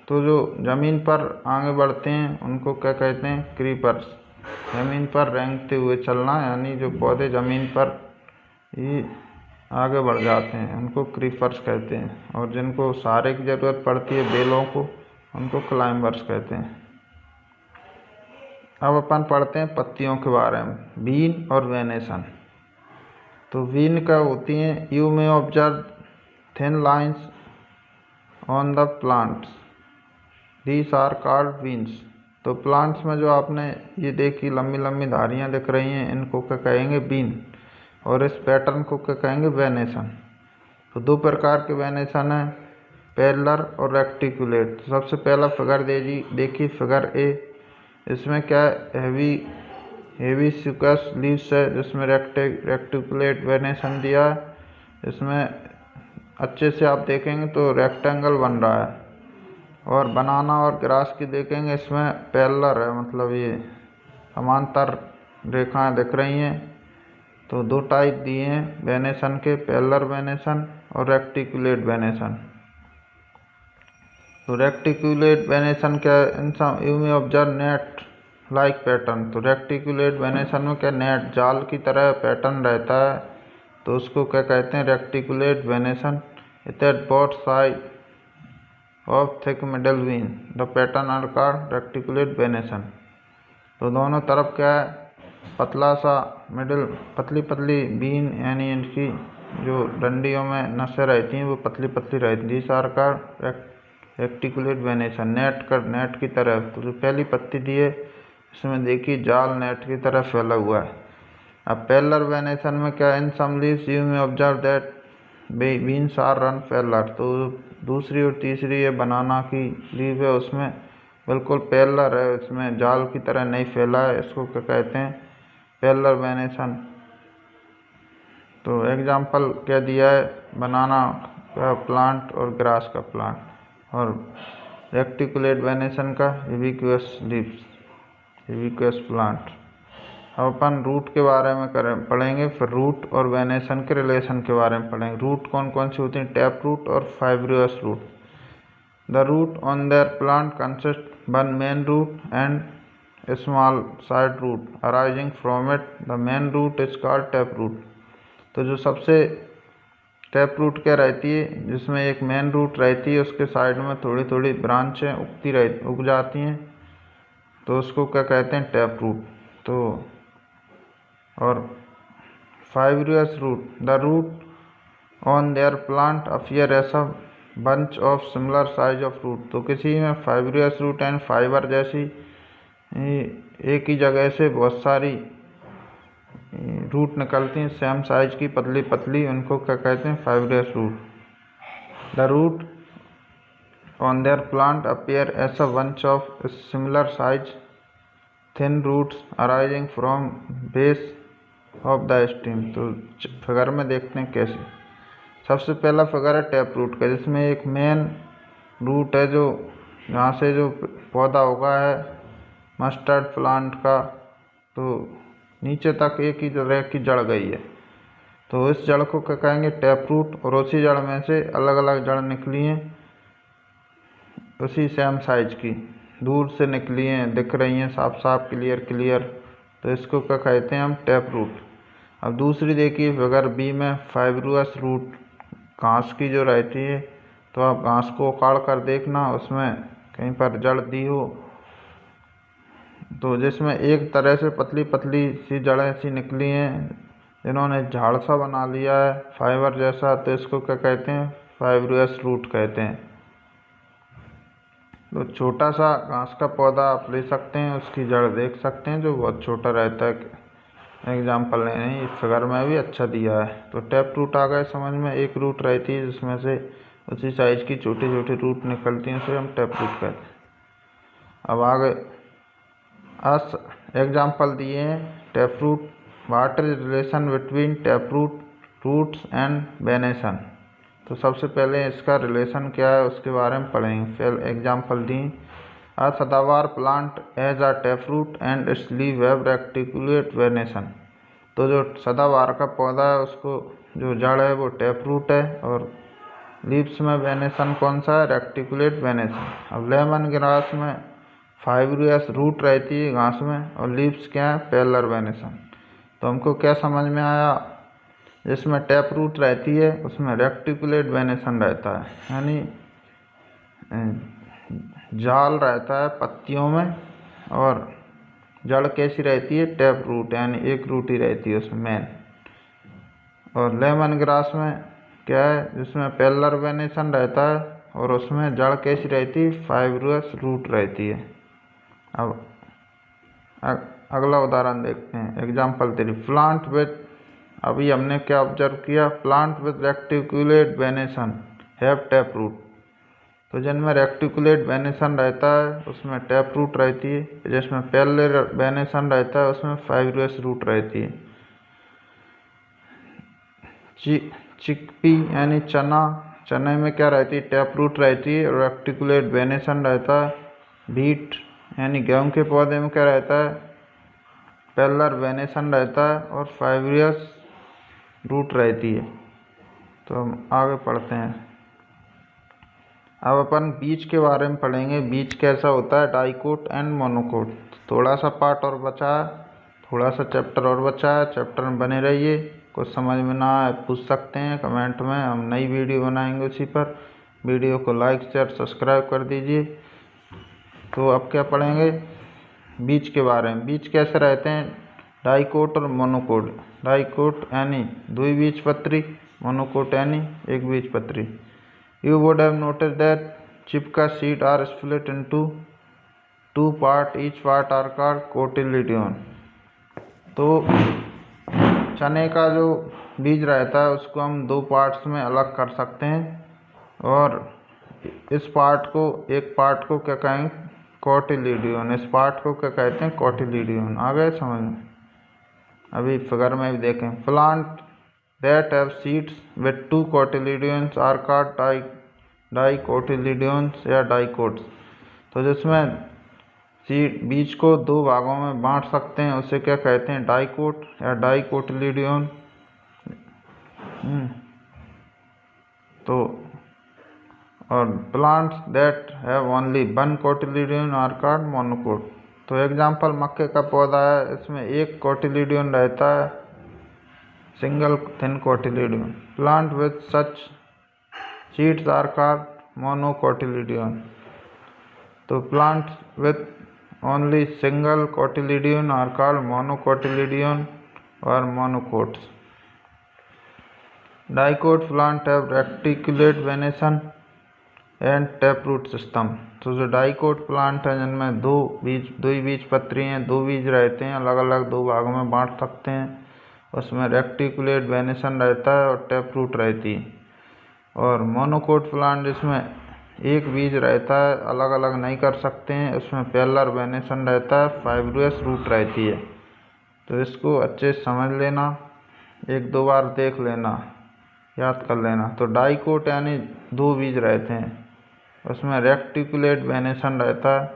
तो जो ज़मीन पर आगे बढ़ते हैं उनको क्या कहते हैं, क्रीपर्स। ज़मीन पर रेंगते हुए चलना, यानी जो पौधे ज़मीन पर ही आगे बढ़ जाते हैं उनको क्रीपर्स कहते हैं, और जिनको सहारे की ज़रूरत पड़ती है बेलों को, उनको क्लाइंबर्स कहते हैं। अब अपन पढ़ते हैं पत्तियों के बारे में, बीन और वेनेसन। तो बीन क्या होती हैं, you may observe thin lines on the plants, these are called veins. तो प्लांट्स में जो आपने ये देखी लंबी लंबी धारियाँ दिख रही हैं, इनको क्या कहेंगे, बीन, और इस पैटर्न को क्या कहेंगे, वेनेसन। तो दो प्रकार के वेनेसन हैं, पैरेलल और रेक्टिकुलेट। तो सबसे पहला फिगर देखिए, फिगर ए। इसमें क्या हेवी स्यूकस लीव्स है, जिसमें रेक्टिकुलेट वेनेसन दिया है। इसमें अच्छे से आप देखेंगे तो रेक्टेंगल बन रहा है। और बनाना और ग्रास की देखेंगे, इसमें पैरेलल है, मतलब ये समांतर रेखाएं दिख रही हैं। तो दो टाइप दिए हैं वेनेसन के, पैरेलल वेनेसन और रेक्टिकुलेट वेनेसन। तो रेक्टिकुलेट वेनेसन क्या, you may observe net like pattern. तो रेक्टिकुलेट वेनेसन में क्या, नेट जाल की तरह पैटर्न रहता है, तो उसको क्या कहते हैं, reticulate venation. At both side of thick middle vein the pattern are called reticulate venation. तो दोनों तरफ क्या है, पतला सा मिडिल, पतली पतली बीन, यानी इनकी जो डंडियों में नसें रहती हैं वो पतली पतली रहती हैं। सार का रेक्टिकुलेट वेनेसन, नेट की तरह। तो जो पहली पत्ती दी है इसमें देखिए जाल नेट की तरह फैला हुआ है। अब पैरेलल वेनेसन में क्या, in some leaves you may observe that veins are run parallel. तो दूसरी और तीसरी ये बनाना की लीव है, उसमें बिल्कुल पैरेलल है, इसमें जाल की तरह नहीं फैला है, इसको क्या कहते हैं, पैरेलल वेनेसन। तो एग्जाम्पल क्या दिया है, बनाना का प्लांट और ग्रास का प्लांट, और रेक्टिकुलेट वेनेसन का यूबिक्यूअस लीव्स, यूबिक्यूअस प्लांट। अब अपन रूट के बारे में पढ़ेंगे, फिर रूट और वेनेसन के रिलेशन के बारे में पढ़ेंगे। रूट कौन कौन सी होती हैं, टैप रूट और fibrous root. The root on their plant consist one main root and small side root arising from it, the main root is called tap root. तो जो सबसे टैप रूट क्या रहती है, जिसमें एक मेन रूट रहती है, उसके साइड में थोड़ी थोड़ी ब्रांचें उग जाती हैं, तो उसको क्या कहते हैं, टैप रूट। तो और fibrous root, the root on their plant appear as a bunch of similar size of root. तो किसी में फाइब्रियस रूट एंड फाइबर जैसी एक ही जगह से बहुत सारी रूट निकलती हैं, सेम साइज की, पतली पतली, उनको क्या कहते हैं, fibrous root. The root on their plant appear as a bunch of similar size thin roots arising from base of the stem. तो फिगर में देखते हैं कैसे। सबसे पहला फिगर है टैप रूट का, जिसमें एक मेन रूट है, जो यहाँ से जो पौधा उगा है मस्टर्ड प्लांट का, तो नीचे तक एक ही तरह की जड़ गई है, तो इस जड़ को क्या कहेंगे, टैप रूट। और उसी जड़ में से अलग अलग जड़ निकली हैं, उसी सेम साइज की, दूर से निकली हैं, दिख रही हैं साफ साफ, क्लियर, तो इसको क्या कहते हैं हम, टैप रूट। अब दूसरी देखिए फिगर बी में, फाइब्रियस रूट, घास की जो रहती है, तो आप घास को उखाड़ कर देखना, उसमें कहीं पर जड़ दी हो, तो जिसमें एक तरह से पतली पतली सी जड़ें सी निकली हैं, जिन्होंने झाड़ सा बना लिया है फाइबर जैसा, तो इसको क्या कहते हैं, फाइब्रियस रूट कहते हैं। तो छोटा सा घास का पौधा आप ले सकते हैं, उसकी जड़ देख सकते हैं, जो बहुत छोटा रहता है। एग्जाम्पल नहीं, इस फिगर में भी अच्छा दिया है। तो टैप रूट आ गए समझ में, एक रूट रहती है जिसमें से उसी साइज की छोटी छोटी रूट निकलती हैं, उसे हम टैप रूट कहते हैं। अब आगे एग्जाम्पल दिए हैं tap root what is relation between taproot roots and venation. तो सबसे पहले इसका रिलेशन क्या है उसके बारे में पढ़ेंगे। फिर एग्जाम्पल दी, अ सदाबहार plant has a taproot and its leave have reticulate venation. तो जो सदाबहार का पौधा है उसको जो जड़ है वो टैपरूट है और लीव्स में वेनेसन कौन सा है, रेक्टिकुलेट वेनेसन। अब लेमन ग्रास में फाइब्रियस रूट रहती है घास में और लीव्स क्या है, पैरेलल वेनेसन। तो हमको क्या समझ में आया, जिसमें टैप रूट रहती है उसमें रेक्टिकुलेट वेनेसन रहता है, यानी जाल रहता है पत्तियों में, और जड़ कैसी रहती है, टैप रूट, यानी एक रूट ही रहती है उसमें मेन। और लेमन ग्रास में क्या है, जिसमें पैरेलल वेनेसन रहता है और उसमें जड़ कैसी रहती है, फाइब्रस रूट रहती है। अब अगला उदाहरण देखते हैं। एग्जाम्पल 3, प्लांट विद, अभी हमने क्या ऑब्जर्व किया, plant with reticulate venation have tap root. तो जिनमें रेक्टिकुलेट वेनेसन रहता है उसमें टैप रूट रहती है, जिसमें पैरेलल वेनेसन रहता है उसमें फाइब्रस रूट रहती है। चिकपी यानी चना, चने में क्या रहती है, टैप रूट रहती है और रेक्टिकुलेट वेनेसन रहता है। बीट यानी गेहूं के पौधे में क्या रहता है, पैरेलल वेनेसन रहता है और फाइब्रस रूट रहती है। तो हम आगे पढ़ते हैं। अब अपन बीज के बारे में पढ़ेंगे। बीज कैसा होता है, डाइकोट एंड मोनोकोट। थोड़ा सा पार्ट और बचा है, थोड़ा सा चैप्टर और बचा है, चैप्टर में बने रहिए। कुछ समझ में ना आए पूछ सकते हैं कमेंट में, हम नई वीडियो बनाएंगे उसी पर। वीडियो को लाइक शेयर सब्सक्राइब कर दीजिए। तो अब क्या पढ़ेंगे, बीज के बारे में। बीज कैसे रहते हैं, डाइकोट और मोनोकोट। डाइकोट यानी द्विबीजपत्री, मोनोकोट यानी एक बीजपत्री। You would have noticed that chipka seeds are split into two parts. Each part are called cotyledon. तो चने का जो बीज रहता है उसको हम दो पार्ट्स में अलग कर सकते हैं और इस पार्ट को, एक पार्ट को क्या कहेंगे, कोटिलीडियन। इस पार्ट को क्या कहते हैं, कोटिलीडियन। आ गए समझ में। अभी फिगर में भी देखें, plant that have seeds with two cotyledons are called डाइकोटिलीडियंस या डाइकोट्स। तो जिसमें सीड बीज को दो भागों में बांट सकते हैं उसे क्या कहते हैं, डाइकोट या डाइकोटिलीडियन। तो और plants that have only one cotyledon are called monocot. तो एग्जाम्पल मक्के का पौधा है, इसमें एक कोटिलीडियन रहता है, single thin cotyledon. Plant with such seeds are called monocotyledon. तो plants with only single cotyledon are called monocotyledon और monocots. Dicot plant have reticulate venation and tap root system. तो जो डाइकोट प्लांट है जिनमें दो बीजपत्री हैं, दो बीज रहते हैं, अलग अलग दो भागों में बांट सकते हैं, उसमें रेक्टिकुलेट वेनेसन रहता है और टैप रूट रहती है। और मोनोकोट प्लांट जिसमें एक बीज रहता है, अलग अलग नहीं कर सकते हैं, उसमें पैरेलल वेनेसन रहता है, फाइब्रस रूट रहती है। तो इसको अच्छे से समझ लेना, एक दो बार देख लेना, याद कर लेना। तो डाइकोट यानी दो बीज रहते हैं, उसमें रेक्टिकुलेट वेनेसन रहता है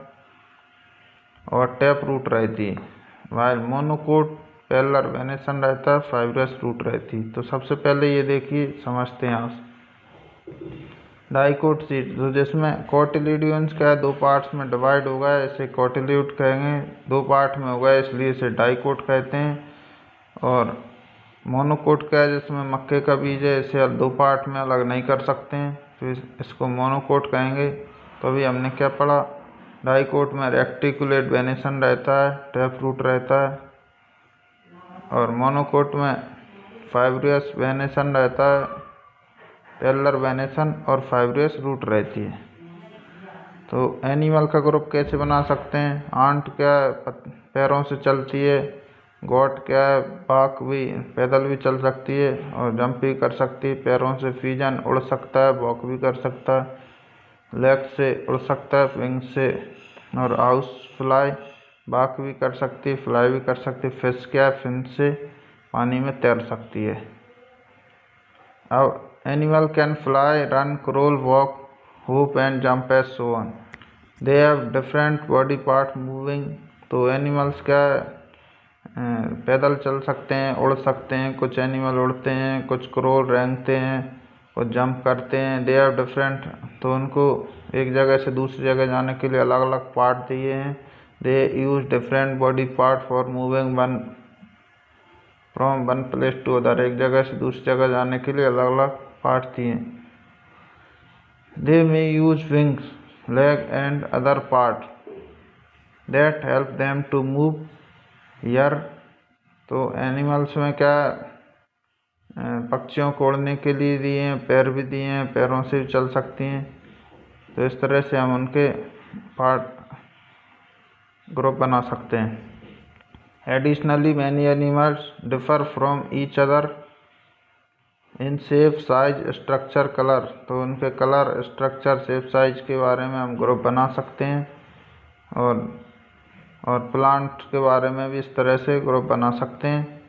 और टैप रूट रहती है। वाइल मोनोकोट पैरेलल वेनेसन रहता है, फाइब्रस रूट रहती। तो सबसे पहले ये देखिए, समझते हैं यहाँ डाइकोट सीड, तो जिसमें कोटिलीडियंस क्या है, दो पार्ट्स में डिवाइड हो गया, इसे कोटिल्यूड कहेंगे। दो पार्ट में हो गया इसलिए इसे डाइकोट कहते हैं। और मोनोकोट क्या है, जिसमें मक्के का बीज है, इसे दो पार्ट में अलग नहीं कर सकते हैं, तो इसको मोनोकोट कहेंगे। तो अभी हमने क्या पढ़ा, डाइकोट में रेक्टिकुलेट वेनेसन रहता है, टैप रूट रहता है, और मोनोकोट में फाइब्रस वेनेसन रहता है, पैरेलल वेनेसन और फाइब्रस रूट रहती है। तो एनिमल का ग्रुप कैसे बना सकते हैं, आंट क्या पैरों से चलती है, गोट क्या है, बाघ भी पैदल भी चल सकती है और जंप भी कर सकती है पैरों से। पिजन उड़ सकता है, वॉक भी कर सकता है, लेग से उड़ सकता है, विंग से। और हाउस फ्लाई बाघ भी कर सकती है, फ्लाई भी कर सकती है। फिश क्या है, फिन से पानी में तैर सकती है। अब animal can fly, run, crawl, walk, hop and jump as so on. They have different body part moving. तो एनिमल्स क्या पैदल चल सकते हैं, उड़ सकते हैं, कुछ एनिमल उड़ते हैं, कुछ क्रॉल रेंगते हैं, कुछ जंप करते हैं। दे हैव डिफरेंट, तो उनको एक जगह से दूसरी जगह जाने के लिए अलग अलग पार्ट दिए हैं। They use different body part for moving from one place to other. एक जगह से दूसरी जगह जाने के लिए अलग अलग पार्ट दिए। They may use wings, leg and other part that help them to move here. तो एनिमल्स में क्या पक्षियों को उड़ने के लिए दिए हैं, पैर भी दिए हैं, पैरों से भी चल सकती हैं। तो इस तरह से हम उनके पार्ट ग्रुप बना सकते हैं। Additionally many animals differ from each other in shape, size, structure, colour. तो उनके कलर, स्ट्रक्चर, शेप, साइज के बारे में हम ग्रुप बना सकते हैं। और प्लांट के बारे में भी इस तरह से ग्रुप बना सकते हैं।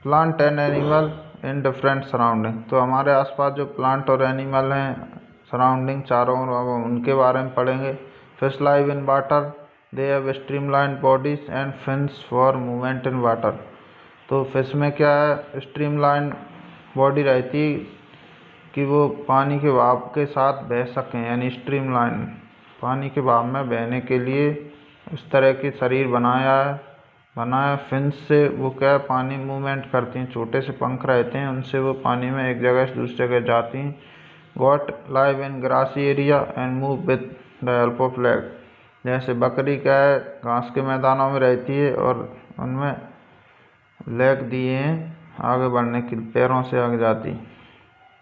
Plant and animal in different surrounding. तो हमारे आसपास जो प्लांट और एनिमल हैं सराउंडिंग चारों ओर, उनके बारे में पढ़ेंगे। Fish live in water, they have streamline bodies and fins for movement in water. तो फिश में क्या है, स्ट्रीमलाइन बॉडी रहती कि वो पानी के बहाव के साथ बह सकें, यानी स्ट्रीमलाइन पानी के बहाव में बहने के लिए इस तरह की शरीर बनाया। फिन्स से वो क्या पानी मूवमेंट करती हैं, छोटे से पंख रहते हैं, उनसे वो पानी में एक जगह से दूसरी जगह जाती हैं। Goat live in grassy area and move with the help of leg. जैसे बकरी क्या है, घास के मैदानों में रहती है और उनमें लेग दिए हैं आगे बढ़ने के लिए, पैरों से आगे जाती।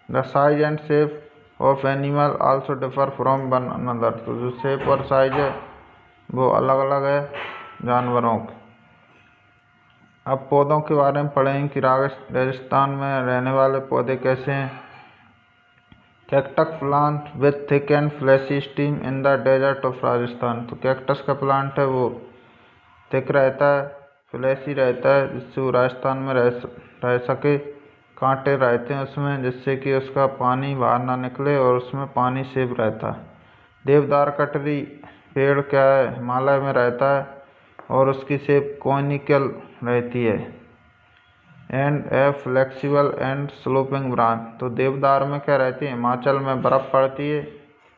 The size and shape of animal also differ from one another. तो जो शेप और साइज है वो अलग अलग है जानवरों के। अब पौधों के बारे में पढ़ेंगे कि राजस्थान में रहने वाले पौधे कैसे हैं। Cactus plant with thick and fleshy stem in the desert of Rajasthan. तो कैक्टस का प्लांट है वो थिक रहता है, फ्लैशी रहता है, जिससे वो राजस्थान में रह सके। कांटे रहते हैं उसमें, जिससे कि उसका पानी बाहर ना निकले और उसमें पानी सेफ रहता है। देवदार कटरी पेड़ क्या है, हिमालय में रहता है और उसकी शेप कॉनिकल रहती है। And A flexible and sloping branch. तो देवदार में क्या रहती है, हिमाचल में बर्फ़ पड़ती है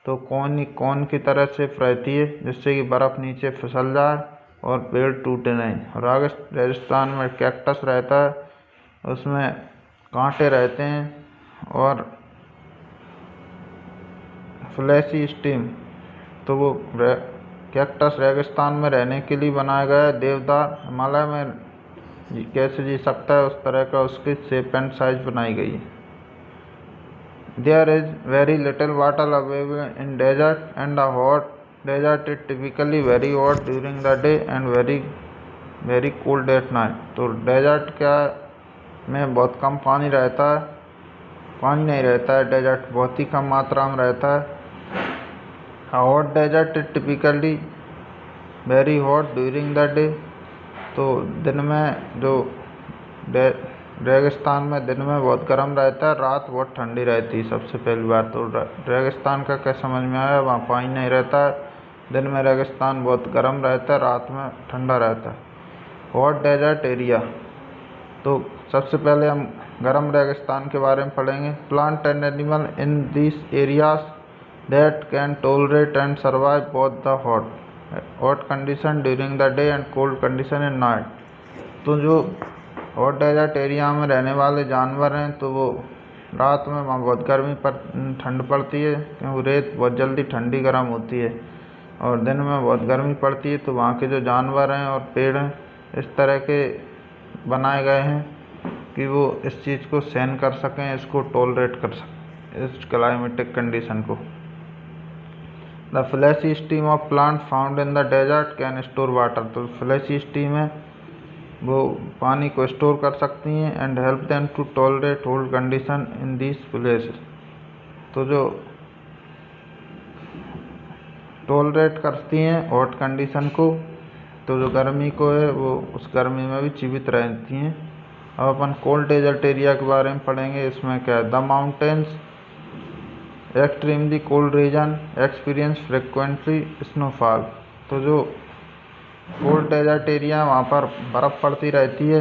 तो कौन की तरह शेप रहती है, जिससे कि बर्फ़ नीचे फिसल जाए और पेड़ टूटे नहीं। और राजस्थान में कैक्टस रहता है, उसमें कांटे रहते हैं और फ्लैशी स्टीम। तो वो कैक्टस रेगिस्तान में रहने के लिए बनाया गया है। देवदार हिमालय में कैसे जी सकता है, उस तरह का उसकी शेप एंड साइज बनाई गई है। There is very little water available in desert and the hot desert is typically very hot during the day and very cold at night. तो डेजर्ट क्या में बहुत कम पानी रहता है, पानी नहीं रहता है, डेजर्ट बहुत ही कम मात्रा में रहता है। Hot desert is typically very hot during the day. तो दिन में जो रेगिस्तान में दिन में बहुत गर्म रहता है, रात बहुत ठंडी रहती है। सबसे पहली बात तो रेगिस्तान का क्या समझ में आया, वहाँ पानी नहीं रहता है, दिन में रेगिस्तान बहुत गर्म रहता है, रात में ठंडा रहता है। हॉट डेजर्ट एरिया, तो सबसे पहले हम गर्म रेगिस्तान के बारे में पढ़ेंगे। Plant and animal in this areas that can tolerate and survive both the hot condition during the day and cold condition in night. तो जो हॉट डेजर्ट एरिया में रहने वाले जानवर हैं, तो वो रात में वहाँ बहुत ठंड पड़ती है, क्योंकि रेत बहुत जल्दी ठंडी गर्म होती है, और दिन में बहुत गर्मी पड़ती है। तो वहाँ के जो जानवर हैं और पेड़ हैं इस तरह के बनाए गए हैं कि वो इस चीज़ को सहन कर सकें, इसको टॉलरेट कर सकें, इस क्लाइमेटिक कंडीशन को। The fleshy stem of plant found in the desert can store water. तो फ्लैशी स्टीम है वो पानी को स्टोर कर सकती हैं and help them to tolerate hold condition in this places. तो जो टॉलरेट करती हैं हॉट कंडीशन को, तो जो गर्मी को है वो उस गर्मी में भी जीवित रहती हैं। अब अपन कोल्ड डेजर्ट एरिया के बारे में पढ़ेंगे। इसमें क्या है, the mountains extremely cold region experience frequently snowfall. तो जो कोल्ड डेजर्ट एरिया वहाँ पर बर्फ़ पड़ती रहती है।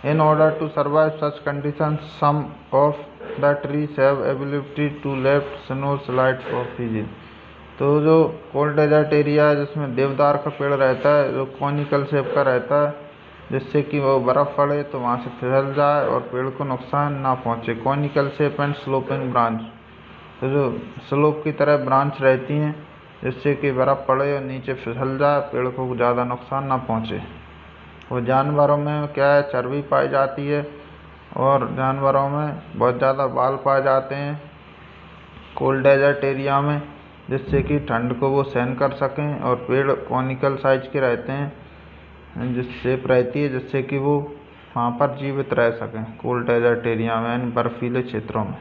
In order to survive such condition some of the trees have ability to left snow slide for freezing. तो जो कोल्ड डेजर्ट एरिया है जिसमें देवदार का पेड़ रहता है जो कॉनिकल शेप का रहता है, जिससे कि वो बर्फ़ पड़े तो वहाँ से फिसल जाए और पेड़ को नुकसान ना पहुँचे। Conical shape and sloping branch, तो जो स्लोप की तरह ब्रांच रहती हैं जिससे कि बर्फ़ पड़े और नीचे फिसल जाए, पेड़ को ज़्यादा नुकसान ना पहुँचे। और जानवरों में क्या है, चर्बी पाई जाती है और जानवरों में बहुत ज़्यादा बाल पाए जाते हैं कोल्ड डेजर्ट एरिया में, जिससे कि ठंड को वो सहन कर सकें। और पेड़ कॉनिकल साइज के रहते हैं, जिस शेप रहती है जिससे कि वो वहाँ पर जीवित रह सकें कोल्ड डेजर्ट एरिया में यानी बर्फीले क्षेत्रों में।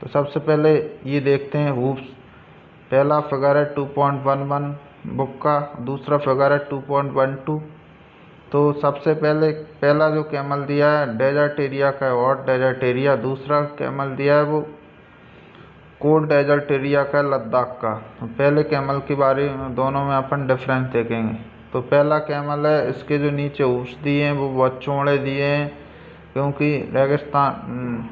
तो सबसे पहले ये देखते हैं हूप्स। पहला फिगर है 2.11 बुक का, दूसरा फिगर है 2.12। तो सबसे पहला जो कैमल दिया है डेजर्ट एरिया का हॉट डेजर्ट एरिया, दूसरा कैमल दिया है वो कोल्ड डेजर्ट एरिया का लद्दाख का। तो पहले कैमल के बारे में दोनों में अपन डिफरेंस देखेंगे। तो पहला कैमल है, इसके जो नीचे हूप्स दिए हैं वो बहुत चौड़े दिए हैं, क्योंकि रेगिस्तान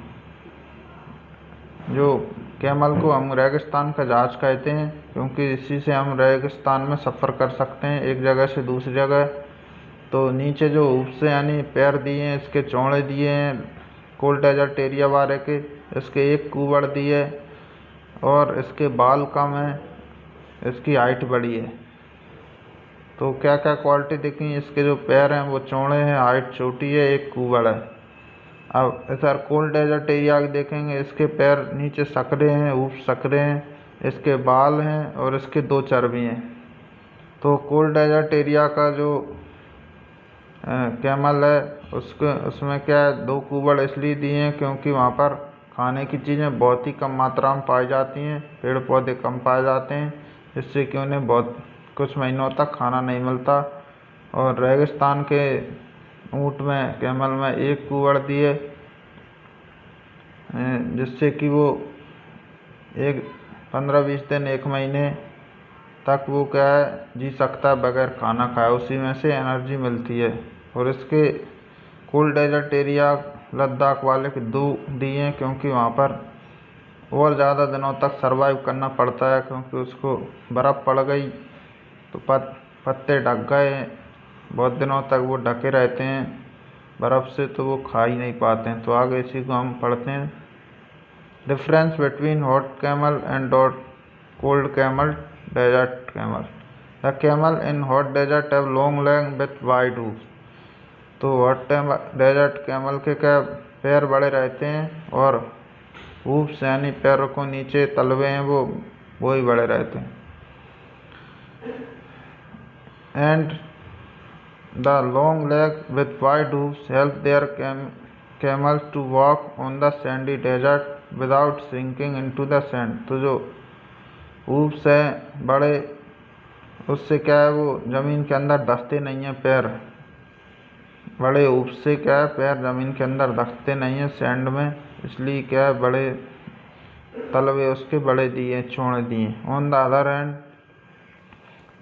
जो कैमल को हम रेगिस्तान का जहाज कहते हैं, क्योंकि इसी से हम रेगिस्तान में सफ़र कर सकते हैं एक जगह से दूसरी जगह। तो नीचे जो हूप्स यानी पैर दिए हैं इसके चौड़े दिए हैं कोल्ड डेजर्ट एरिया वाले के, इसके एक कूबड़ दिए और इसके बाल कम है, इसकी हाइट बड़ी है। तो क्या क्या क्वालिटी देखी, इसके जो पैर हैं वो चौड़े हैं, हाइट छोटी है, एक कूबड़ है। अब इधर कोल्ड डेजर्ट एरिया देखेंगे, इसके पैर नीचे सकरे हैं, हूप्स सकरे हैं, इसके बाल हैं और इसके दो चर्बी हैं। तो कोल्ड डेजर्ट एरिया का जो कैमल है उसमें क्या है, दो कूबड़ इसलिए दिए हैं क्योंकि वहाँ पर खाने की चीज़ें बहुत ही कम मात्रा में पाई जाती हैं, पेड़ पौधे कम पाए जाते हैं, जिससे कि उन्हें बहुत कुछ महीनों तक खाना नहीं मिलता। और रेगिस्तान के ऊँट में कैमल में एक कूबड़ दिए, जिससे कि वो 15-20 दिन 1 महीने तक वो क्या है जी सकता है बगैर खाना खाए, उसी में से एनर्जी मिलती है। और इसके कोल्ड डेजर्ट एरिया लद्दाख वाले के 2 दिए हैं, क्योंकि वहाँ पर और ज़्यादा दिनों तक सरवाइव करना पड़ता है, क्योंकि उसको बर्फ़ पड़ गई तो पत्ते ढक गए, बहुत दिनों तक वो ढके रहते हैं बर्फ़ से, तो वो खा ही नहीं पाते हैं। तो आगे इसी को हम पढ़ते हैं। Difference between hot camel and cold camel desert camel. The camel in hot desert have long leg with wide hoofs. तो हॉट डेजर्ट कैमल के क्या पैर बड़े रहते हैं और हूप्स यानी पैरों को नीचे तलवे हैं वो ही बड़े रहते हैं। And the long leg with wide hoofs help their camels to walk on the sandy desert without sinking into the sand। तो जो हूप्स हैं बड़े, उससे क्या है वो ज़मीन के अंदर धंसते नहीं हैं पैर, बड़े हूप्स से क्या है पैर ज़मीन के अंदर धंसते नहीं हैं सैंड में, इसलिए क्या है बड़े तलवे उसके बड़े दिए चौड़े दिए। On the other hand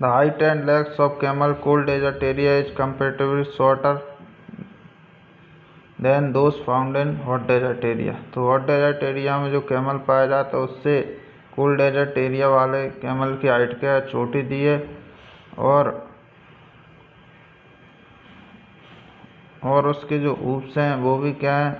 the height and legs of camel cold desert area is comparatively shorter then those found in hot desert area. तो हॉट डेजर्ट एरिया में जो कैमल पाया जाता है उससे कोल्ड डेजर्ट एरिया वाले कैमल की height क्या है छोटी दी है, और उसके जो हूप्स हैं वो भी क्या है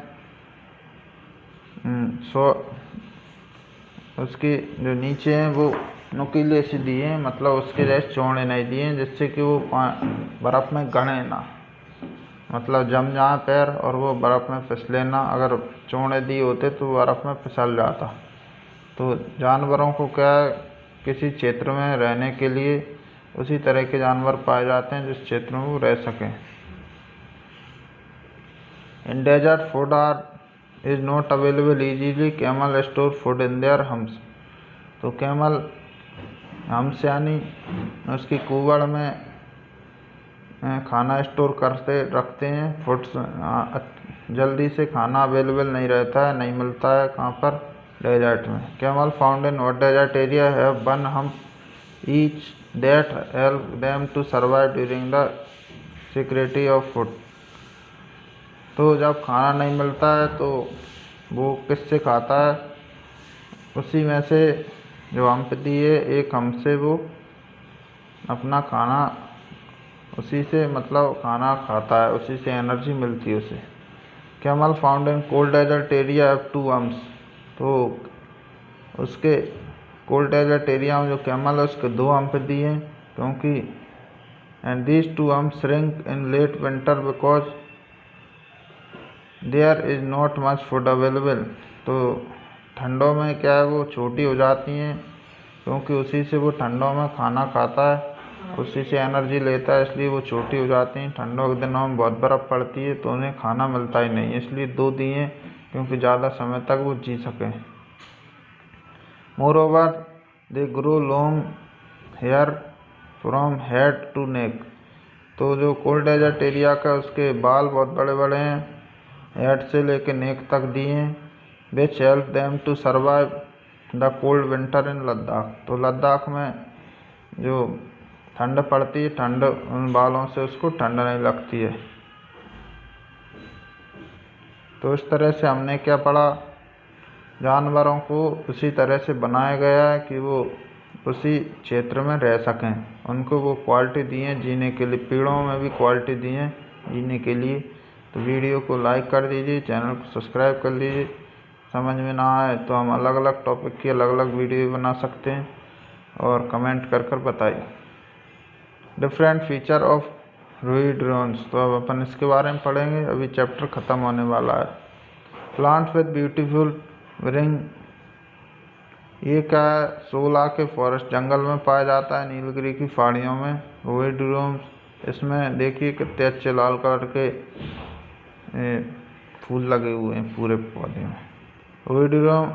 उसके जो नीचे हैं वो नुकीले से दिए हैं, मतलब उसके जैसे चौड़े नहीं दिए हैं, जिससे कि वो बर्फ़ में गड़े ना, मतलब जम जाए पैर और वो बर्फ़ में फिसले ना। अगर चौड़े दिए होते तो बर्फ़ में फिसल जाता। तो जानवरों को क्या है किसी क्षेत्र में रहने के लिए उसी तरह के जानवर पाए जाते हैं जिस क्षेत्र में वो रह सकें। In desert food is not available easily, camel store food in their humps. तो कैमल हम्स यानी उसकी कुबड़ में खाना स्टोर करते रखते हैं। फूड्स जल्दी से खाना अवेलेबल नहीं रहता है, नहीं मिलता है कहाँ पर, डेजर्ट में। Camel found in hot desert area have one hump each that help them to survive during the scarcity of food. तो जब खाना नहीं मिलता है तो वो किससे खाता है, उसी में से जो हम्प दिए एक हम्प से वो अपना खाना उसी से मतलब खाना खाता है, उसी से एनर्जी मिलती है उसे। Camel found in cold desert area have two humps. तो उसके कोल्ड डेजर्ट एरिया में जो कैमल है उसके 2 हम्प दिए हैं, क्योंकि and these 2 humps shrink in late winter because there is not much food available. तो ठंडों में क्या है वो छोटी हो जाती हैं, क्योंकि उसी से वो ठंडों में खाना खाता है, उसी से एनर्जी लेता है, इसलिए वो छोटी हो जाती हैं। ठंडों के दिनों में बहुत बर्फ़ पड़ती है तो उन्हें खाना मिलता ही नहीं है, इसलिए 2 दिए हैं क्योंकि ज़्यादा समय तक वो जी सकें। Moreover they grow long hair from head to neck. तो जो कोल्ड डेजर्ट एरिया का उसके बाल बहुत बड़े बड़े हैं, हेड से लेकर नेक तक दिए हैं। Which help them to survive the cold winter in Ladakh. तो लद्दाख में जो ठंड पड़ती है, ठंड उन बालों से उसको ठंड नहीं लगती है। तो इस तरह से हमने क्या पढ़ा, जानवरों को उसी तरह से बनाया गया है कि वो उसी क्षेत्र में रह सकें, उनको वो क्वालिटी दी है जीने के लिए। पेड़ों में भी क्वालिटी दी है जीने के लिए। तो वीडियो को लाइक कर दीजिए, चैनल को सब्सक्राइब कर लीजिए। समझ में ना आए तो हम अलग अलग टॉपिक की अलग अलग वीडियो बना सकते हैं, और कमेंट कर बताइए। Different feature of rhododendrons. तो अब अपन इसके बारे में पढ़ेंगे, अभी चैप्टर ख़त्म होने वाला है। प्लांट विद ब्यूटीफुल रिंग, ये क्या है, 16 के फॉरेस्ट जंगल में पाया जाता है, नीलगिरी की पहाड़ियों में। रोहिड्रोन्स, इसमें देखिए कितने अच्छे लाल कलर के फूल लगे हुए हैं पूरे पौधे में। Rhododendron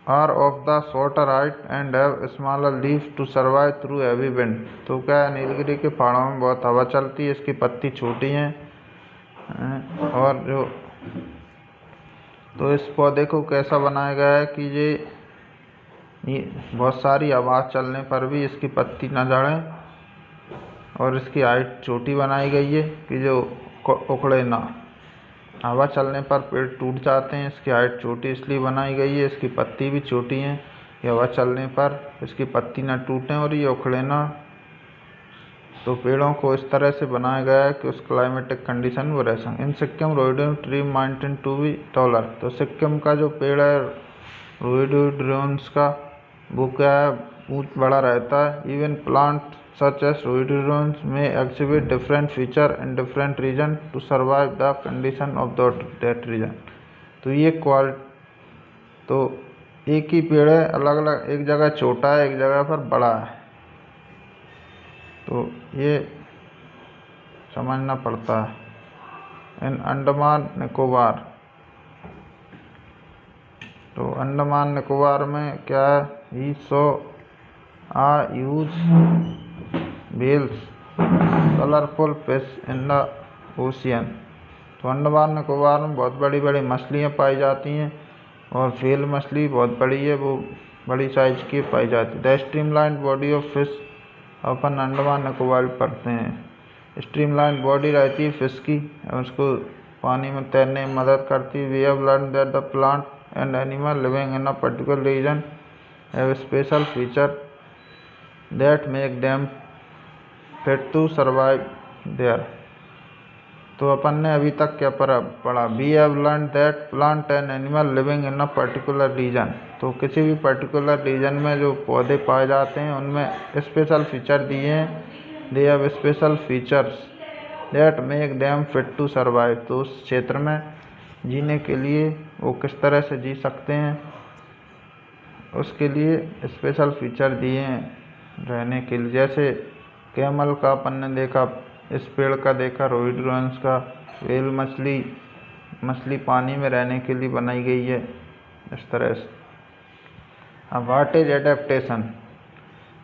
are of the shorter height and have smaller leaf to survive through heavy wind. तो क्या है, नीलगिरी के पहाड़ों में बहुत हवा चलती है, इसकी पत्ती छोटी हैं, और जो तो इस पौधे को कैसा बनाया गया है कि ये बहुत सारी हवा चलने पर भी इसकी पत्ती न झड़े, और इसकी हाइट छोटी बनाई गई है कि जो उखड़े ना। हवा चलने पर पेड़ टूट जाते हैं, इसकी हाइट छोटी इसलिए बनाई गई है, इसकी पत्ती भी छोटी हैं कि हवा चलने पर इसकी पत्ती ना टूटें और ये उखड़े ना। तो पेड़ों को इस तरह से बनाया गया है कि उस क्लाइमेटिक कंडीशन में रह सकें। In Sikkim rhododendron tree mountain to be taller. तो सिक्किम का जो पेड़ है रोहिड्रोन्स का, वो क्या है, ऊँच बड़ा रहता है। Even plant such as rhododendrons may exhibit different feature in different region to survive the condition of that region। तो ये तो एक ही पेड़ है, अलग अलग, एक जगह छोटा है, एक जगह पर बड़ा है, तो ये समझना पड़ता है। इन अंडमान निकोबार, तो अंडमान निकोबार में क्या है, he so use whales colourful fish in the ocean. तो अंडमान निकोबार में बहुत बड़ी बड़ी मछलियाँ पाई जाती हैं, और व्हेल मछली बहुत बड़ी है, वो बड़ी साइज की पाई जाती है। The streamline body of fish, अपन अंडमान निकोबार पढ़ते हैं। स्ट्रीमलाइन बॉडी रहती है फिश की, उसको पानी में तैरने में मदद करती है। We have learn that the plant and animal living in a particular region have special feature that make them fit to survive there. तो अपन ने अभी तक क्या पढ़ा, we have learn that plant and animal living in a particular region. तो किसी भी पर्टिकुलर रीजन में जो पौधे पाए जाते हैं उनमें स्पेशल फीचर दिए हैं। They have special features that make them fit to survive. तो उस क्षेत्र में जीने के लिए वो किस तरह से जी सकते हैं, उसके लिए स्पेशल फीचर दिए हैं रहने के लिए। जैसे कैमल का अपन ने देखा, इस पेड़ का देखा, रोहिड्रोन्स का, व्हेल मछली पानी में रहने के लिए बनाई गई है, इस तरह से। अब what is adaptation.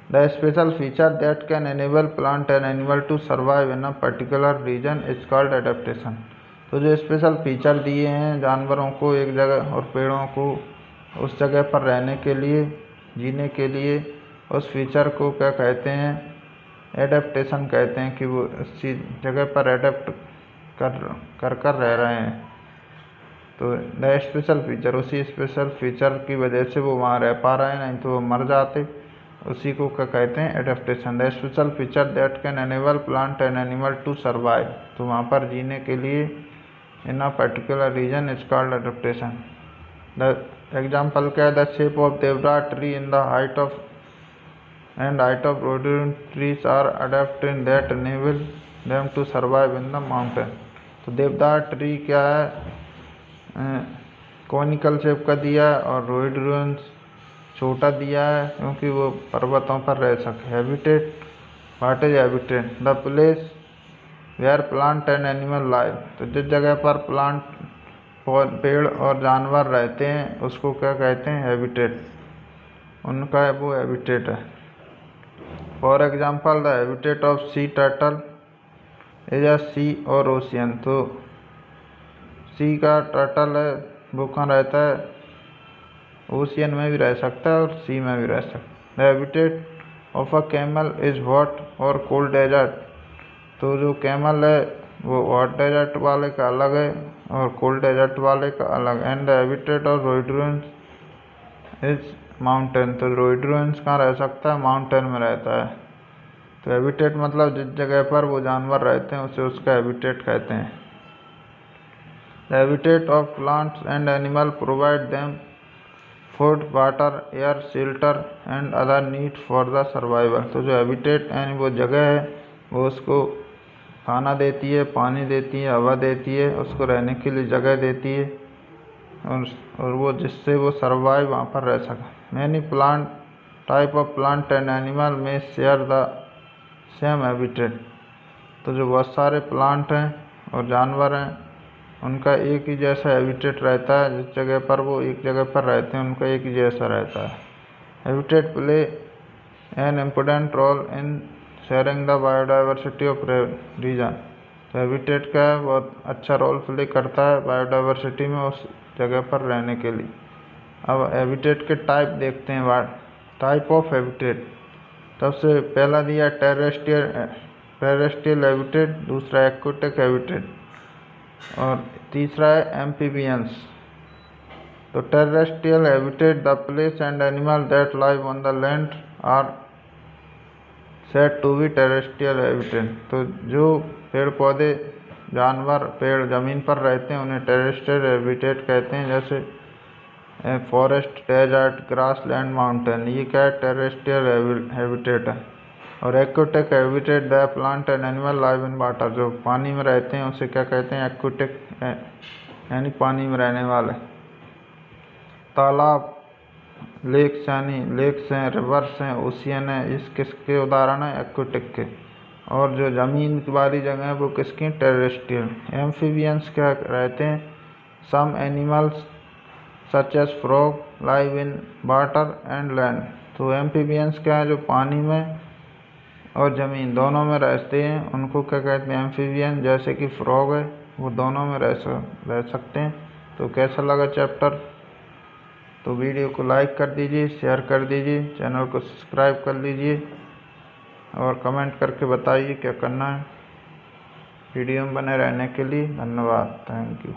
The special feature that can enable plant and animal to survive in a particular region is called adaptation. तो जो स्पेशल फीचर दिए हैं जानवरों को एक जगह और पेड़ों को उस जगह पर रहने के लिए, जीने के लिए, उस फीचर को क्या कहते हैं? एडेप्टेशन कहते हैं, कि वो उसी जगह पर एडेप्ट कर रह रहे हैं। तो द स्पेशल फीचर, उसी स्पेशल फीचर की वजह से वो वहाँ रह पा रहे हैं, नहीं तो वो मर जाते। उसी को क्या कहते हैं? Adaptation. The special feature that can enable plant and animal to survive, तो वहाँ पर जीने के लिए in a particular region is called adaptation. The example क्या है? The shape of deodar tree in the height of rhododendron trees are adapted in that enable them to survive in the mountain। तो देवदार ट्री क्या है? Conical shape का दिया है, और rhododendron छोटा दिया है क्योंकि वो पर्वतों पर रह सके। Habitat, what is habitat? The place where plant and animal live, तो जिस जगह पर प्लांट, पेड़ और जानवर रहते हैं उसको क्या कहते हैं? हैबिटेट। उनका वो हैबिटेट है। For example the habitat of sea turtle is a sea और ओशियन। तो सी का टर्टल है, वो कहाँ रहता है? ओशियन में भी रह सकता है और सी में भी रह सकता है। The habitat of a camel is hot और कोल्ड डेजर्ट। तो जो कैमल है वो हॉट डेजर्ट वाले का अलग है और कोल्ड डेजर्ट वाले का अलग। And the habitat of rhododendron is mountain. तो rhododendron कहाँ रह सकता है? माउंटेन में रहता है। तो हैबिटेट मतलब जिस जगह पर वो जानवर रहते हैं उसे उसका हैबिटेट कहते हैं। The habitat of plants and animal provide them food, water, air, shelter and other need for the survival. तो जो हैबिटेट यानी वो जगह है वो उसको खाना देती है, पानी देती है, हवा देती है, उसको रहने के लिए जगह देती है, और वो जिससे वो सर्वाइव वहाँ पर रह सके। Many plant type of plant and animal में शेयर द सेम हैबिटेट। तो जो बहुत सारे प्लांट हैं और जानवर हैं उनका एक ही जैसा हैबिटेट रहता है, जिस जगह पर वो एक जगह पर रहते हैं उनका एक ही जैसा रहता है। Habitat play an important role in sharing the biodiversity of region. तो हैबिटेट का बहुत अच्छा रोल प्ले करता है बायोडाइवर्सिटी में उस जगह पर रहने के लिए। अब हैबिटेट के टाइप देखते हैं। टाइप ऑफ हैबिटेट, सबसे पहला दिया टेरेस्ट्रियल हैबिटेट, दूसरा एक्वेटिक हैबिटेट, और तीसरा है एम्फीबियंस। तो terrestrial habitat, the place and animal that live on the land are said to be terrestrial habitat. तो जो पेड़ पौधे, जानवर, पेड़ ज़मीन पर रहते हैं उन्हें टेरेस्ट्रियल हैबिटेट कहते हैं, जैसे forest, desert, grassland, mountain. ये क्या है? टेरेस्ट्रियल हैबिटेट है। और aquatic habitat, the plant and animal live in water. जो पानी में रहते हैं उसे क्या कहते हैं? एक्वेटिक, यानी पानी में रहने वाले। तालाब, लेक्स यानी लेक्स हैं, रिवर्स हैं, ओशियन है, इस किसके उदाहरण है? एक्वेटिक के। और जो ज़मीन वाली जगह है वो किसकी? टेरेस्ट्रियल। एम्फीबियंस क्या रहते हैं? Some animals such as frog live in water and land. तो एम्फीबियंस क्या है? जो पानी में और ज़मीन दोनों में रहते हैं उनको क्या कहते हैं? एम्फीबियन। जैसे कि फ्रॉग है वो दोनों में रह सकते हैं। तो कैसा लगा चैप्टर? तो वीडियो को लाइक कर दीजिए, शेयर कर दीजिए, चैनल को सब्सक्राइब कर लीजिए और कमेंट करके बताइए क्या करना है। वीडियो में बने रहने के लिए धन्यवाद। Thank you.